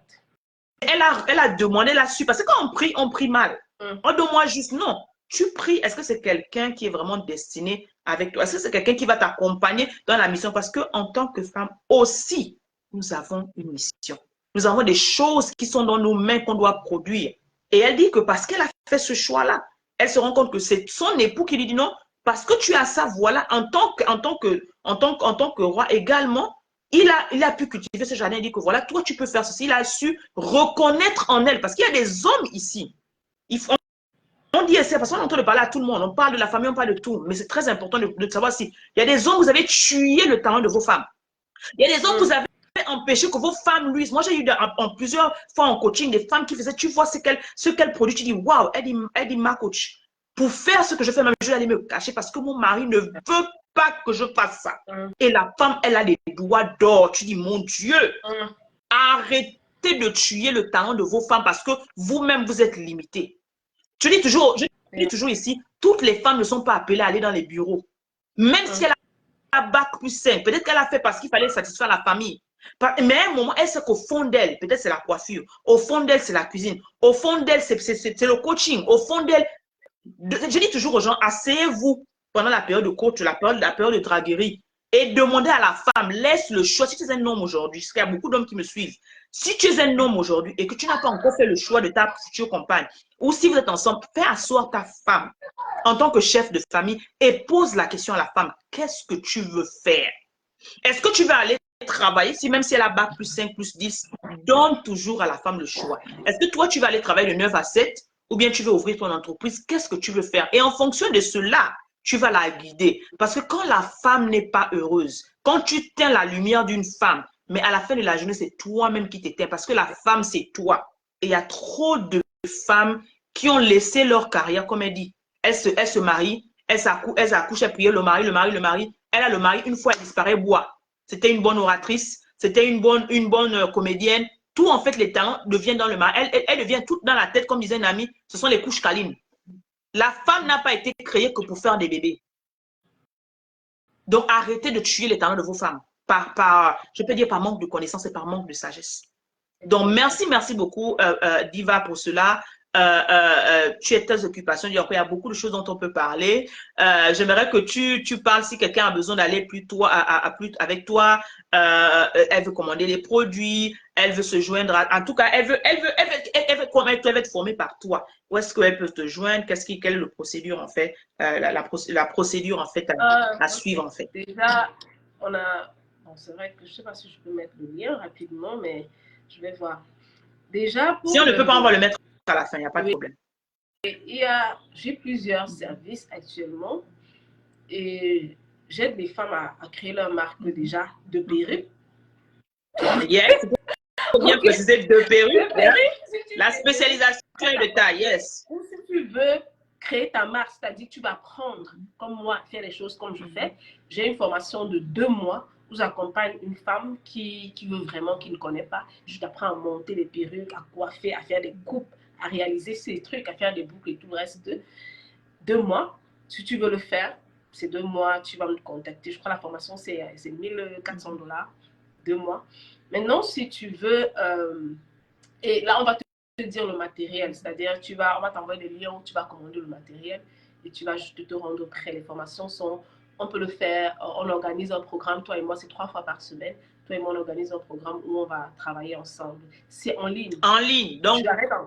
Mais elle a demandé, elle a su. Parce que quand on prie mal. On demande juste, non. Tu pries, est-ce que c'est quelqu'un qui est vraiment destiné avec toi? Est-ce que c'est quelqu'un qui va t'accompagner dans la mission? Parce qu'en tant que femme aussi, nous avons une mission. Nous avons des choses qui sont dans nos mains qu'on doit produire. Et elle dit que parce qu'elle a fait ce choix-là, elle se rend compte que c'est son époux qui lui dit non, parce que tu as ça, voilà, en tant que roi également, il a pu cultiver ce jardin. Il dit que voilà, toi, tu peux faire ceci. Il a su reconnaître en elle, parce qu'il y a des hommes ici. On dit c'est parce qu'on est en train de parler à tout le monde. On parle de la famille, on parle de tout. Mais c'est très important de savoir si il y a des hommes, vous avez tué le talent de vos femmes. Il y a des hommes, vous avez empêcher que vos femmes luisent. Moi, j'ai eu en plusieurs fois en coaching des femmes qui faisaient, tu vois ce qu'elle produit, tu dis, waouh, elle dit, ma coach, pour faire ce que je fais, même je vais aller me cacher parce que mon mari ne veut pas que je fasse ça. Et la femme, elle a des doigts d'or. Tu dis, mon Dieu, arrêtez de tuer le talent de vos femmes parce que vous-même, vous êtes limités. Je dis toujours ici, toutes les femmes ne sont pas appelées à aller dans les bureaux. Même si elle a bac plus 5, peut-être qu'elle a fait parce qu'il fallait satisfaire la famille. Mais à un moment, elle sait qu'au fond d'elle, peut-être c'est la coiffure, au fond d'elle, c'est la cuisine, au fond d'elle, c'est le coaching, au fond d'elle, je dis toujours aux gens, asseyez-vous pendant la période de coach, la période de draguerie, et demandez à la femme, laisse le choix. Si tu es un homme aujourd'hui, parce qu'il y a beaucoup d'hommes qui me suivent, si tu es un homme aujourd'hui et que tu n'as pas encore fait le choix de ta future compagne, ou si vous êtes ensemble, fais asseoir ta femme en tant que chef de famille et pose la question à la femme, qu'est-ce que tu veux faire? Est-ce que tu vas aller travailler, si même si elle a bac plus 5, plus 10, donne toujours à la femme le choix. Est-ce que toi, tu vas aller travailler de 9 à 7 ou bien tu veux ouvrir ton entreprise? Qu'est-ce que tu veux faire? Et en fonction de cela, tu vas la guider. Parce que quand la femme n'est pas heureuse, quand tu teins la lumière d'une femme, mais à la fin de la journée, c'est toi-même qui t'éteins parce que la femme, c'est toi. Et il y a trop de femmes qui ont laissé leur carrière, comme elle dit. Elle se marie, elle s'accouche, elle prie le mari. Elle a le mari, une fois elle disparaît, boit. C'était une bonne oratrice, c'était une bonne comédienne. Tout, en fait, les talents deviennent dans le mari. Elle devient toute dans la tête, comme disait une amie, ce sont les couches câlines. La femme n'a pas été créée que pour faire des bébés. Donc, arrêtez de tuer les talents de vos femmes. Je peux dire par manque de connaissance et par manque de sagesse. Donc, merci beaucoup, Diva, pour cela. Tu es tes occupations. Il y a beaucoup de choses dont on peut parler. J'aimerais que tu parles si quelqu'un a besoin d'aller plus avec toi. Elle veut commander les produits. Elle veut se joindre. En tout cas, elle veut être formée par toi. Où est-ce qu'elle peut te joindre? Quelle est la procédure en fait, la procédure en fait à suivre en fait. Déjà, on a. Bon, c'est vrai que je ne sais pas si je peux mettre le lien rapidement, mais je vais voir. Déjà, si on ne peut pas, on va le mettre à la fin, il n'y a pas de problème. J'ai plusieurs services actuellement et j'aide les femmes à créer leur marque déjà de perruques. Yes, il faut bien préciser de perruques. La spécialisation est de taille, yes. Ou si tu veux créer ta marque, c'est-à-dire que tu vas apprendre, comme moi, à faire les choses comme je fais. J'ai une formation de 2 mois où j'accompagne une femme qui veut vraiment, qui ne connaît pas. Je t'apprends à monter les perruques, à coiffer, à faire des coupes, à réaliser ces trucs, à faire des boucles et tout le reste de 2 mois. Si tu veux le faire, ces 2 mois, tu vas me contacter. Je crois que la formation, c'est 1400 $, 2 mois. Maintenant, si tu veux, et là, on va te dire le matériel, c'est-à-dire on va t'envoyer des liens où tu vas commander le matériel et tu vas juste te rendre prêt. Les formations on peut le faire, on organise un programme, toi et moi, c'est 3 fois par semaine. Toi et moi, on organise un programme où on va travailler ensemble. C'est en ligne. En ligne, donc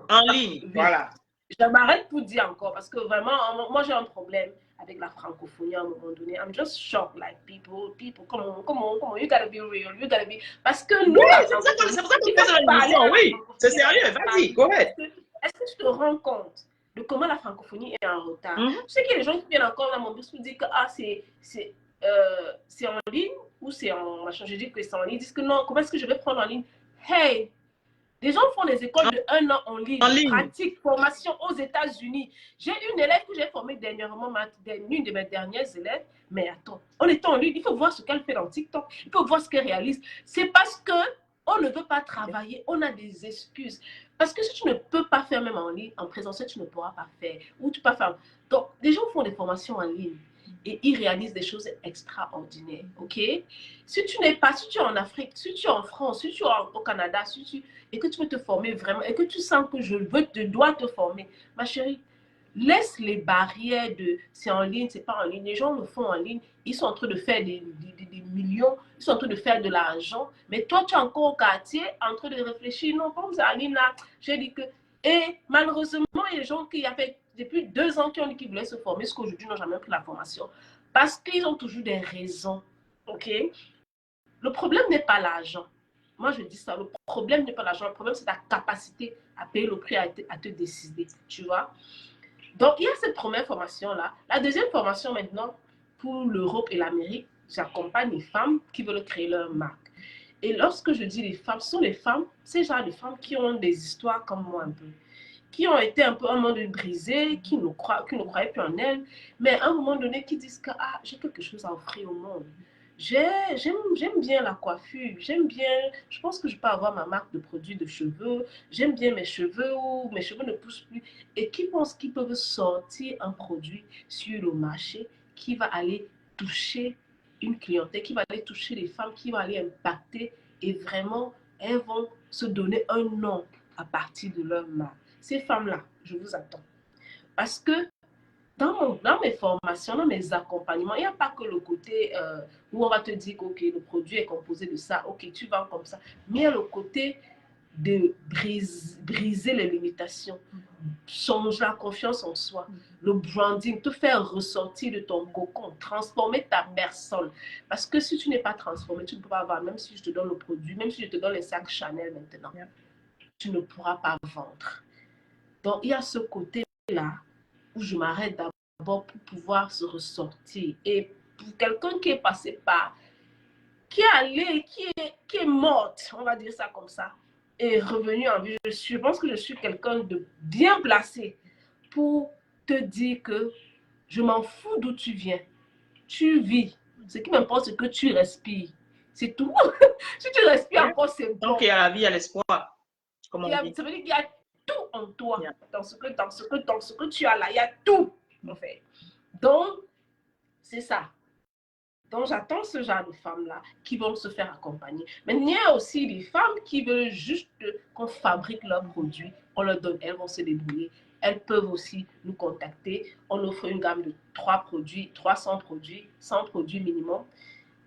en ligne, oui. Voilà. Je m'arrête pour dire encore, parce que vraiment, moi j'ai un problème avec la francophonie à un moment donné. I'm just shocked, like people, come on, you gotta be real, you gotta be... Parce que nous, oui, c'est pour ça qu'on fait l'émission, oui, c'est sérieux, vas-y, go ahead. Est-ce que tu te rends compte de comment la francophonie est en retard? Je sais qu'il y a des gens qui viennent encore dans mon bus pour dire que c'est en ligne ou c'est en machin. Je dis que c'est en ligne. Ils disent que non, comment est-ce que je vais prendre en ligne? Hey! Les gens font des écoles de 1 an en ligne, pratique, formation aux États-Unis. J'ai une élève que j'ai formée dernièrement, une de mes dernières élèves. Mais attends, on est en ligne, il faut voir ce qu'elle fait dans TikTok, il faut voir ce qu'elle réalise. C'est parce qu'on ne veut pas travailler, on a des excuses. Parce que si tu ne peux pas faire même en ligne, en présentiel, tu ne pourras pas faire. Ou tu peux faire. Donc, les gens font des formations en ligne et ils réalisent des choses extraordinaires, ok? Si tu es en Afrique, si tu es en France, si tu es au Canada, et que tu veux te former vraiment, et que tu sens que je dois te former, ma chérie, laisse les barrières de c'est en ligne, c'est pas en ligne. Les gens le font en ligne, ils sont en train de faire des millions, ils sont en train de faire de l'argent, mais toi, tu es encore au quartier en train de réfléchir, non, comme c'est en ligne là, j'ai dit que... Et malheureusement, il y a des gens qui avaient depuis 2 ans qui ont dit qu'ils voulaient se former, ce qu'aujourd'hui n'ont jamais pris la formation, parce qu'ils ont toujours des raisons, ok? Le problème n'est pas l'argent. Moi, je dis ça, le problème n'est pas l'argent, le problème c'est ta capacité à payer le prix, à te décider, tu vois? Donc, il y a cette première formation-là. La deuxième formation maintenant, pour l'Europe et l'Amérique, j'accompagne les femmes qui veulent créer leur marque. Et lorsque je dis les femmes, ce sont les femmes, ces genres de femmes qui ont des histoires comme moi un peu, qui ont été un peu un monde brisé, qui ne croyaient plus en elles, mais à un moment donné qui disent que ah, j'ai quelque chose à offrir au monde. J'aime bien la coiffure, j'aime bien, je pense que je peux avoir ma marque de produits de cheveux, j'aime bien mes cheveux ou mes cheveux ne poussent plus, et qui pensent qu'ils peuvent sortir un produit sur le marché qui va aller toucher une clientèle, qui va aller toucher les femmes, qui va aller impacter, et vraiment, elles vont se donner un nom à partir de leur marque. Ces femmes-là, je vous attends. Parce que dans mes formations, dans mes accompagnements, il n'y a pas que le côté où on va te dire que okay, le produit est composé de ça, ok, tu vends comme ça, mais il y a le côté de briser les limitations, changer la confiance en soi, le branding, te faire ressortir de ton cocon, transformer ta personne. Parce que si tu n'es pas transformé, tu ne peux pas avoir, même si je te donne le produit, même si je te donne les sacs Chanel maintenant, tu ne pourras pas vendre. Donc, il y a ce côté-là où je m'arrête d'abord pour pouvoir se ressortir. Et pour quelqu'un qui est passé par, qui est allé, qui est morte, on va dire ça comme ça, et revenu en vie, je pense que je suis quelqu'un de bien placé pour te dire que je m'en fous d'où tu viens. Tu vis. Ce qui m'importe, c'est que tu respires. C'est tout. Si tu respires encore, c'est bon. Donc, il y a la vie, il y a l'espoir. Comme on dit. Ça veut dire qu'il y a tout en toi, dans ce que tu as là, il y a tout, en fait. Donc, c'est ça. Donc, j'attends ce genre de femmes-là qui vont se faire accompagner. Mais il y a aussi des femmes qui veulent juste qu'on fabrique leurs produits, on leur donne, elles vont se débrouiller. Elles peuvent aussi nous contacter. On offre une gamme de 3 produits, 300 produits, 100 produits minimum.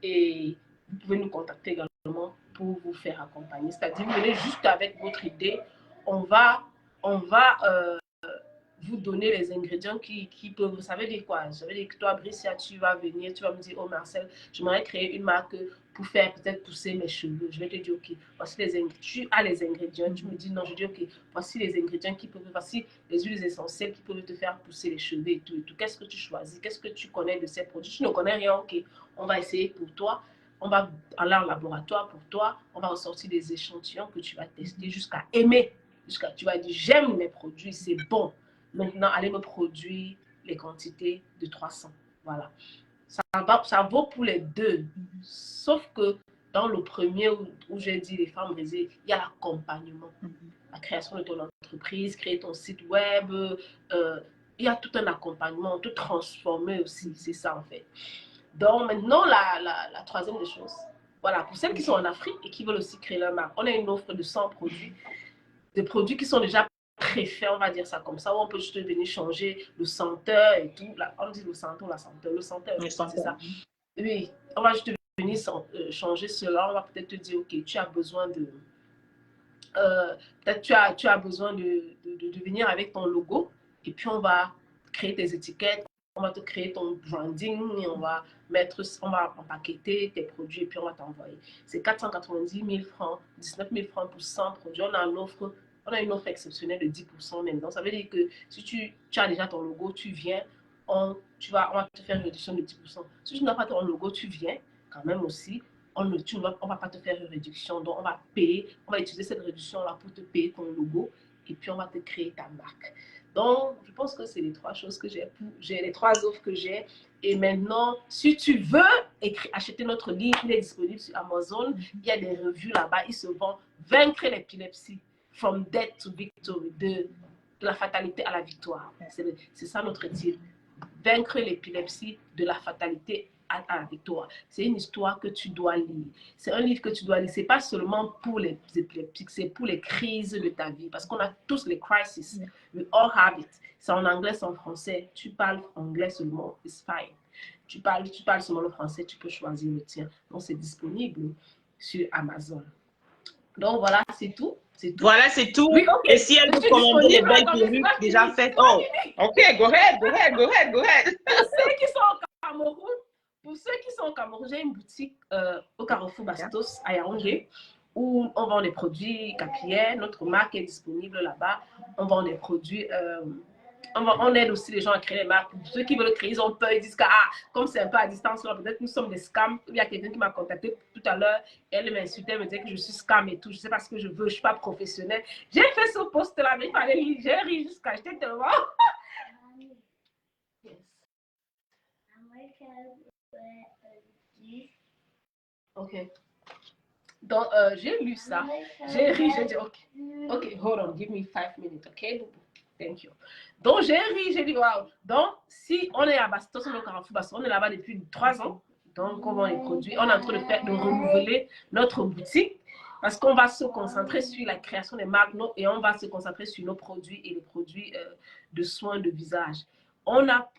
Et vous pouvez nous contacter également pour vous faire accompagner. C'est-à-dire, vous venez juste avec votre idée. On va vous donner les ingrédients qui peuvent, vous savez dire quoi? Ça veut dire que toi, Bricia, tu vas venir, tu vas me dire, oh Marcel, j'aimerais créer une marque pour faire peut-être pousser mes cheveux. Je vais te dire, ok, voici les ingrédients, tu as les ingrédients, tu me dis, non, je dis, ok, voici les ingrédients qui peuvent, voici les huiles essentielles qui peuvent te faire pousser les cheveux et tout, et tout. Qu'est-ce que tu choisis? Qu'est-ce que tu connais de ces produits? Tu ne connais rien, ok, on va essayer pour toi. On va aller en laboratoire pour toi, on va ressortir des échantillons que tu vas tester jusqu'à aimer, jusqu'à tu vas dire, j'aime mes produits, c'est bon. Maintenant, allez me produire les quantités de 300. Voilà. Ça vaut pour les deux. Sauf que dans le premier où j'ai dit les femmes brisées, il y a l'accompagnement. La création de ton entreprise, créer ton site web. Il y a tout un accompagnement, tout transformer aussi. C'est ça en fait. Donc maintenant, la troisième des choses. Voilà, pour celles qui sont en Afrique et qui veulent aussi créer leur marque, on a une offre de 100 produits. Des produits qui sont déjà préfet, on va dire ça comme ça, où on peut juste venir changer le senteur et tout. Là, on dit le senteur, le senteur, c'est ça. Oui, on va juste venir changer cela. On va peut-être te dire, ok, tu as besoin de... peut-être tu as besoin de venir avec ton logo et puis on va créer tes étiquettes, on va te créer ton branding et on va empaqueter tes produits et puis on va t'envoyer. C'est 490 000 francs, 19 000 francs pour 100 produits. On a une offre exceptionnelle de 10% maintenant. Ça veut dire que si tu as déjà ton logo, tu viens, on va te faire une réduction de 10%. Si tu n'as pas ton logo, tu viens quand même aussi. On ne va pas te faire une réduction. Donc, on va utiliser cette réduction-là pour te payer ton logo et puis on va te créer ta marque. Donc, je pense que c'est les 3 choses que j'ai. Les 3 offres que j'ai. Et maintenant, si tu veux acheter notre livre, il est disponible sur Amazon. Il y a des revues là-bas. Il se vend Vaincre l'épilepsie. From death to victory, de la fatalité à la victoire. C'est ça notre titre. Vaincre l'épilepsie, de la fatalité à la victoire. C'est une histoire que tu dois lire. C'est un livre que tu dois lire. Ce n'est pas seulement pour les épileptiques, c'est pour les crises de ta vie. Parce qu'on a tous les crises. We all have it. C'est en anglais, c'est en français. Tu parles anglais seulement, it's fine. Tu parles seulement le français, tu peux choisir le tien. Donc, c'est disponible sur Amazon. Donc, voilà, c'est tout. Voilà, c'est tout. Oui, okay. Et si elle veut commander les belles perruques déjà faites, oh, ok, go ahead. Pour ceux qui sont au Cameroun, j'ai une boutique au Carrefour Bastos à Yaoundé où on vend des produits capillaires. Notre marque est disponible là-bas. On vend des produits on aide aussi les gens à créer les marques. Pour ceux qui veulent créer, ils ont peur, ils disent que comme c'est un peu à distance, peut-être que nous sommes des scams. Il y a quelqu'un qui m'a contacté tout à l'heure, elle m'insultait, elle me disait que je suis scam et tout, je sais pas ce que je veux, je suis pas professionnelle. J'ai fait ce post-là, mais il fallait lire, j'ai ri jusqu'à j'étais tellement... Ok. Donc, j'ai lu ça, j'ai ri, j'ai dit, ok, hold on, give me 5 minutes, ok? Thank you. Donc, j'ai ri, j'ai dit, waouh. Donc, si on est à Bastos, on est au Carrefour Bastos, on est là-bas depuis 3 ans. Donc, on vend les produits. On est en train de renouveler notre boutique parce qu'on va se concentrer sur la création des marques et on va se concentrer sur nos produits et les produits de soins de visage. On a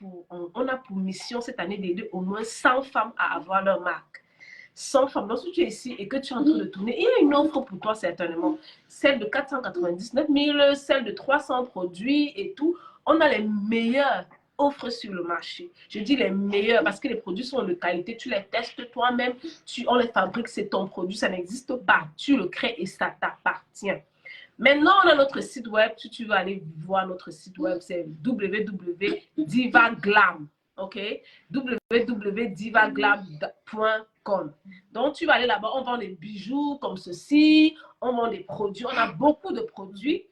pour mission cette année d'aider au moins 100 femmes à avoir leur marque. 100 femmes. Donc, si tu es ici et que tu es en train de tourner, il y a une offre pour toi certainement. Celle de 499 000, celle de 300 produits et tout. On a les meilleures offres sur le marché. Je dis les meilleures parce que les produits sont de qualité. Tu les testes toi-même. On les fabrique, c'est ton produit. Ça n'existe pas. Tu le crées et ça t'appartient. Maintenant, on a notre site web. Si tu veux aller voir notre site web, c'est www.divaglam. OK? www.divaglam.com. Donc, tu vas aller là-bas. On vend des bijoux comme ceci. On vend des produits. On a beaucoup de produits.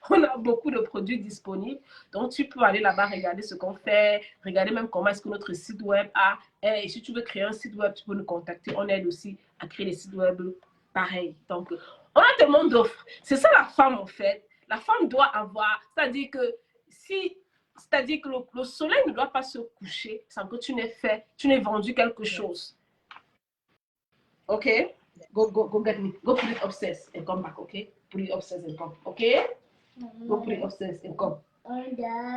On a beaucoup de produits disponibles. Donc, tu peux aller là-bas, regarder ce qu'on fait. Regarder même comment est-ce que notre site web a. Et si tu veux créer un site web, tu peux nous contacter. On aide aussi à créer des sites web pareils. Donc, on a tellement d'offres. C'est ça la femme, en fait. La femme doit avoir. C'est-à-dire que le soleil ne doit pas se coucher sans que tu n'aies vendu quelque chose. OK? Go get me. Go put it upstairs and come back, OK? Put it upstairs and come, OK? Go put it upstairs and come.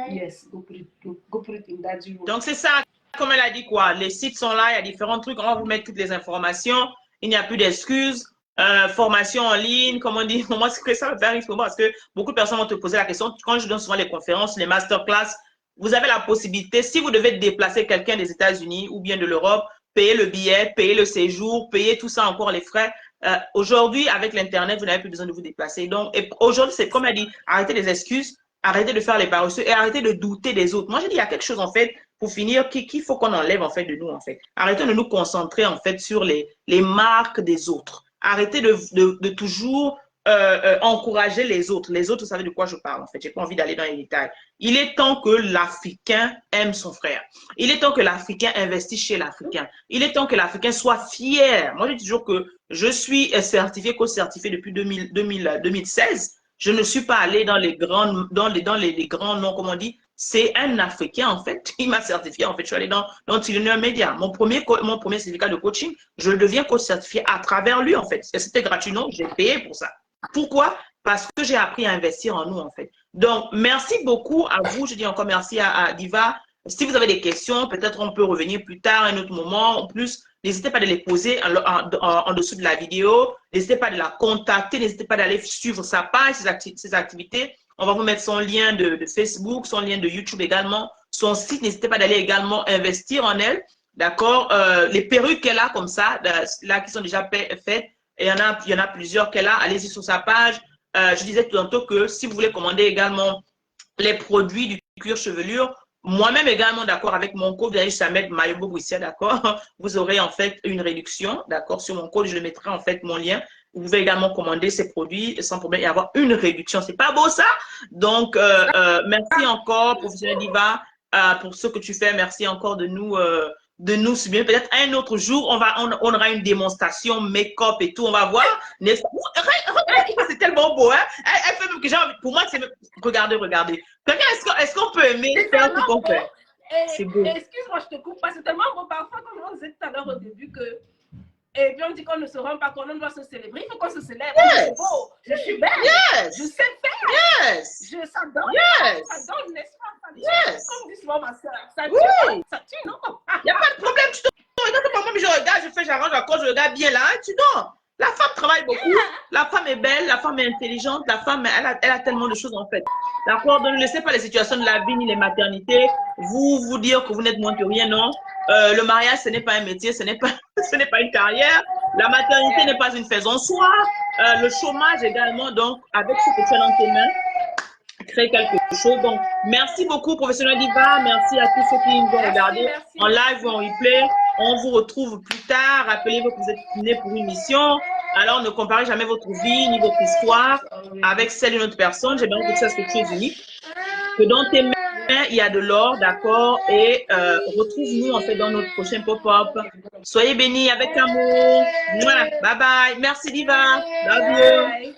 Yes, go put it in that room. Donc, c'est ça. Comme elle a dit, quoi. Les sites sont là, il y a différents trucs. On va vous mettre toutes les informations. Il n'y a plus d'excuses. Formation en ligne, comme on dit, moi, c'est que ça me fait rire parce que beaucoup de personnes vont te poser la question. Quand je donne souvent les conférences, les masterclass, vous avez la possibilité, si vous devez déplacer quelqu'un des États-Unis ou bien de l'Europe, payer le billet, payer le séjour, payer tout ça encore, les frais. Aujourd'hui, avec l'Internet, vous n'avez plus besoin de vous déplacer. Donc, aujourd'hui, c'est comme elle dit, arrêtez les excuses, arrêtez de faire les paresseux et arrêtez de douter des autres. Moi, je dis, il y a quelque chose, en fait, pour finir, qu'il faut qu'on enlève, en fait, de nous, en fait. Arrêtez de nous concentrer, en fait, sur les marques des autres. Arrêtez de toujours encourager les autres. Les autres, vous savez de quoi je parle, en fait. Je n'ai pas envie d'aller dans les détails. Il est temps que l'Africain aime son frère. Il est temps que l'Africain investisse chez l'Africain. Il est temps que l'Africain soit fier. Moi, je dis toujours que je suis certifié, co-certifié depuis 2016. Je ne suis pas allé dans les grands noms, comme on dit. C'est un Africain, en fait. Il m'a certifié. En fait, je suis allé dans Tillionaire Media. Mon premier certificat de coaching, je deviens coach certifié à travers lui, en fait. C'était gratuit, non? J'ai payé pour ça. Pourquoi? Parce que j'ai appris à investir en nous, en fait. Donc, merci beaucoup à vous. Je dis encore merci à Diva. Si vous avez des questions, peut-être on peut revenir plus tard, à un autre moment. En plus, n'hésitez pas de les poser en dessous de la vidéo. N'hésitez pas de la contacter. N'hésitez pas d'aller suivre sa page, ses activités. On va vous mettre son lien de Facebook, son lien de YouTube également, son site. N'hésitez pas d'aller également investir en elle. D'accord? Les perruques qu'elle a comme ça, là, qui sont déjà faites, et il y en a plusieurs qu'elle a. Allez-y sur sa page. Je disais tantôt que si vous voulez commander également les produits du cuir chevelure, moi-même également, d'accord, avec mon code, vous allez juste à mettre Mayobo Bouissia, d'accord, vous aurez en fait une réduction, d'accord, sur mon code, je le mettrai en fait mon lien. Vous pouvez également commander ces produits sans problème et avoir une réduction. C'est pas beau ça? Donc, merci encore, professeur Diva, pour ce que tu fais. Merci encore de nous subir. Peut-être un autre jour, on aura une démonstration make-up et tout. On va voir. C'est tellement beau, hein? Elle fait même que j'ai envie. Pour moi, c'est regardez. Quelqu'un, est-ce qu'on peut aimer faire ce qu'on fait? C'est beau. Excuse-moi, je te coupe pas. C'est tellement beau. Parfois, comme on disait tout à l'heure au début, que. Et puis on dit qu'on ne se rend pas compte, on doit se célébrer. Il faut qu'on se célèbre. Yes. C'est beau. Je suis belle. Yes. Je sais faire. Yes. Ça donne. Yes. Ça donne, n'est-ce pas? Ça Yes. Comme dit souvent ma soeur. Ça tue. Oui. Ça tue, non? Il n'y a pas de problème. Tu te regardes pas moi, mais je regarde, je fais, j'arrange encore, je regarde bien là. Tu dors. La femme travaille beaucoup. La femme est belle, la femme est intelligente, la femme, elle a tellement de choses en fait. D'accord? Donc ne laissez pas les situations de la vie ni les maternités vous dire que vous n'êtes moins que rien, non. Le mariage, ce n'est pas un métier, ce n'est pas une carrière. La maternité n'est pas une fait en soi. Le chômage également, donc avec ce que tu as dans tes mains, créer quelque chose. Donc, merci beaucoup, professionnel Diva. Merci à tous ceux qui nous ont regardé en live ou en replay. On vous retrouve plus tard. Rappelez-vous que vous êtes nés pour une mission. Alors, ne comparez jamais votre vie ni votre histoire avec celle d'une autre personne. J'ai bien compris que ça, c'est quelque chose d'unique. Que dans tes mains, il y a de l'or, d'accord? Et retrouve-nous, en fait, dans notre prochain pop-up. Soyez bénis avec amour. Mouah. Bye bye. Merci, Diva. Love you.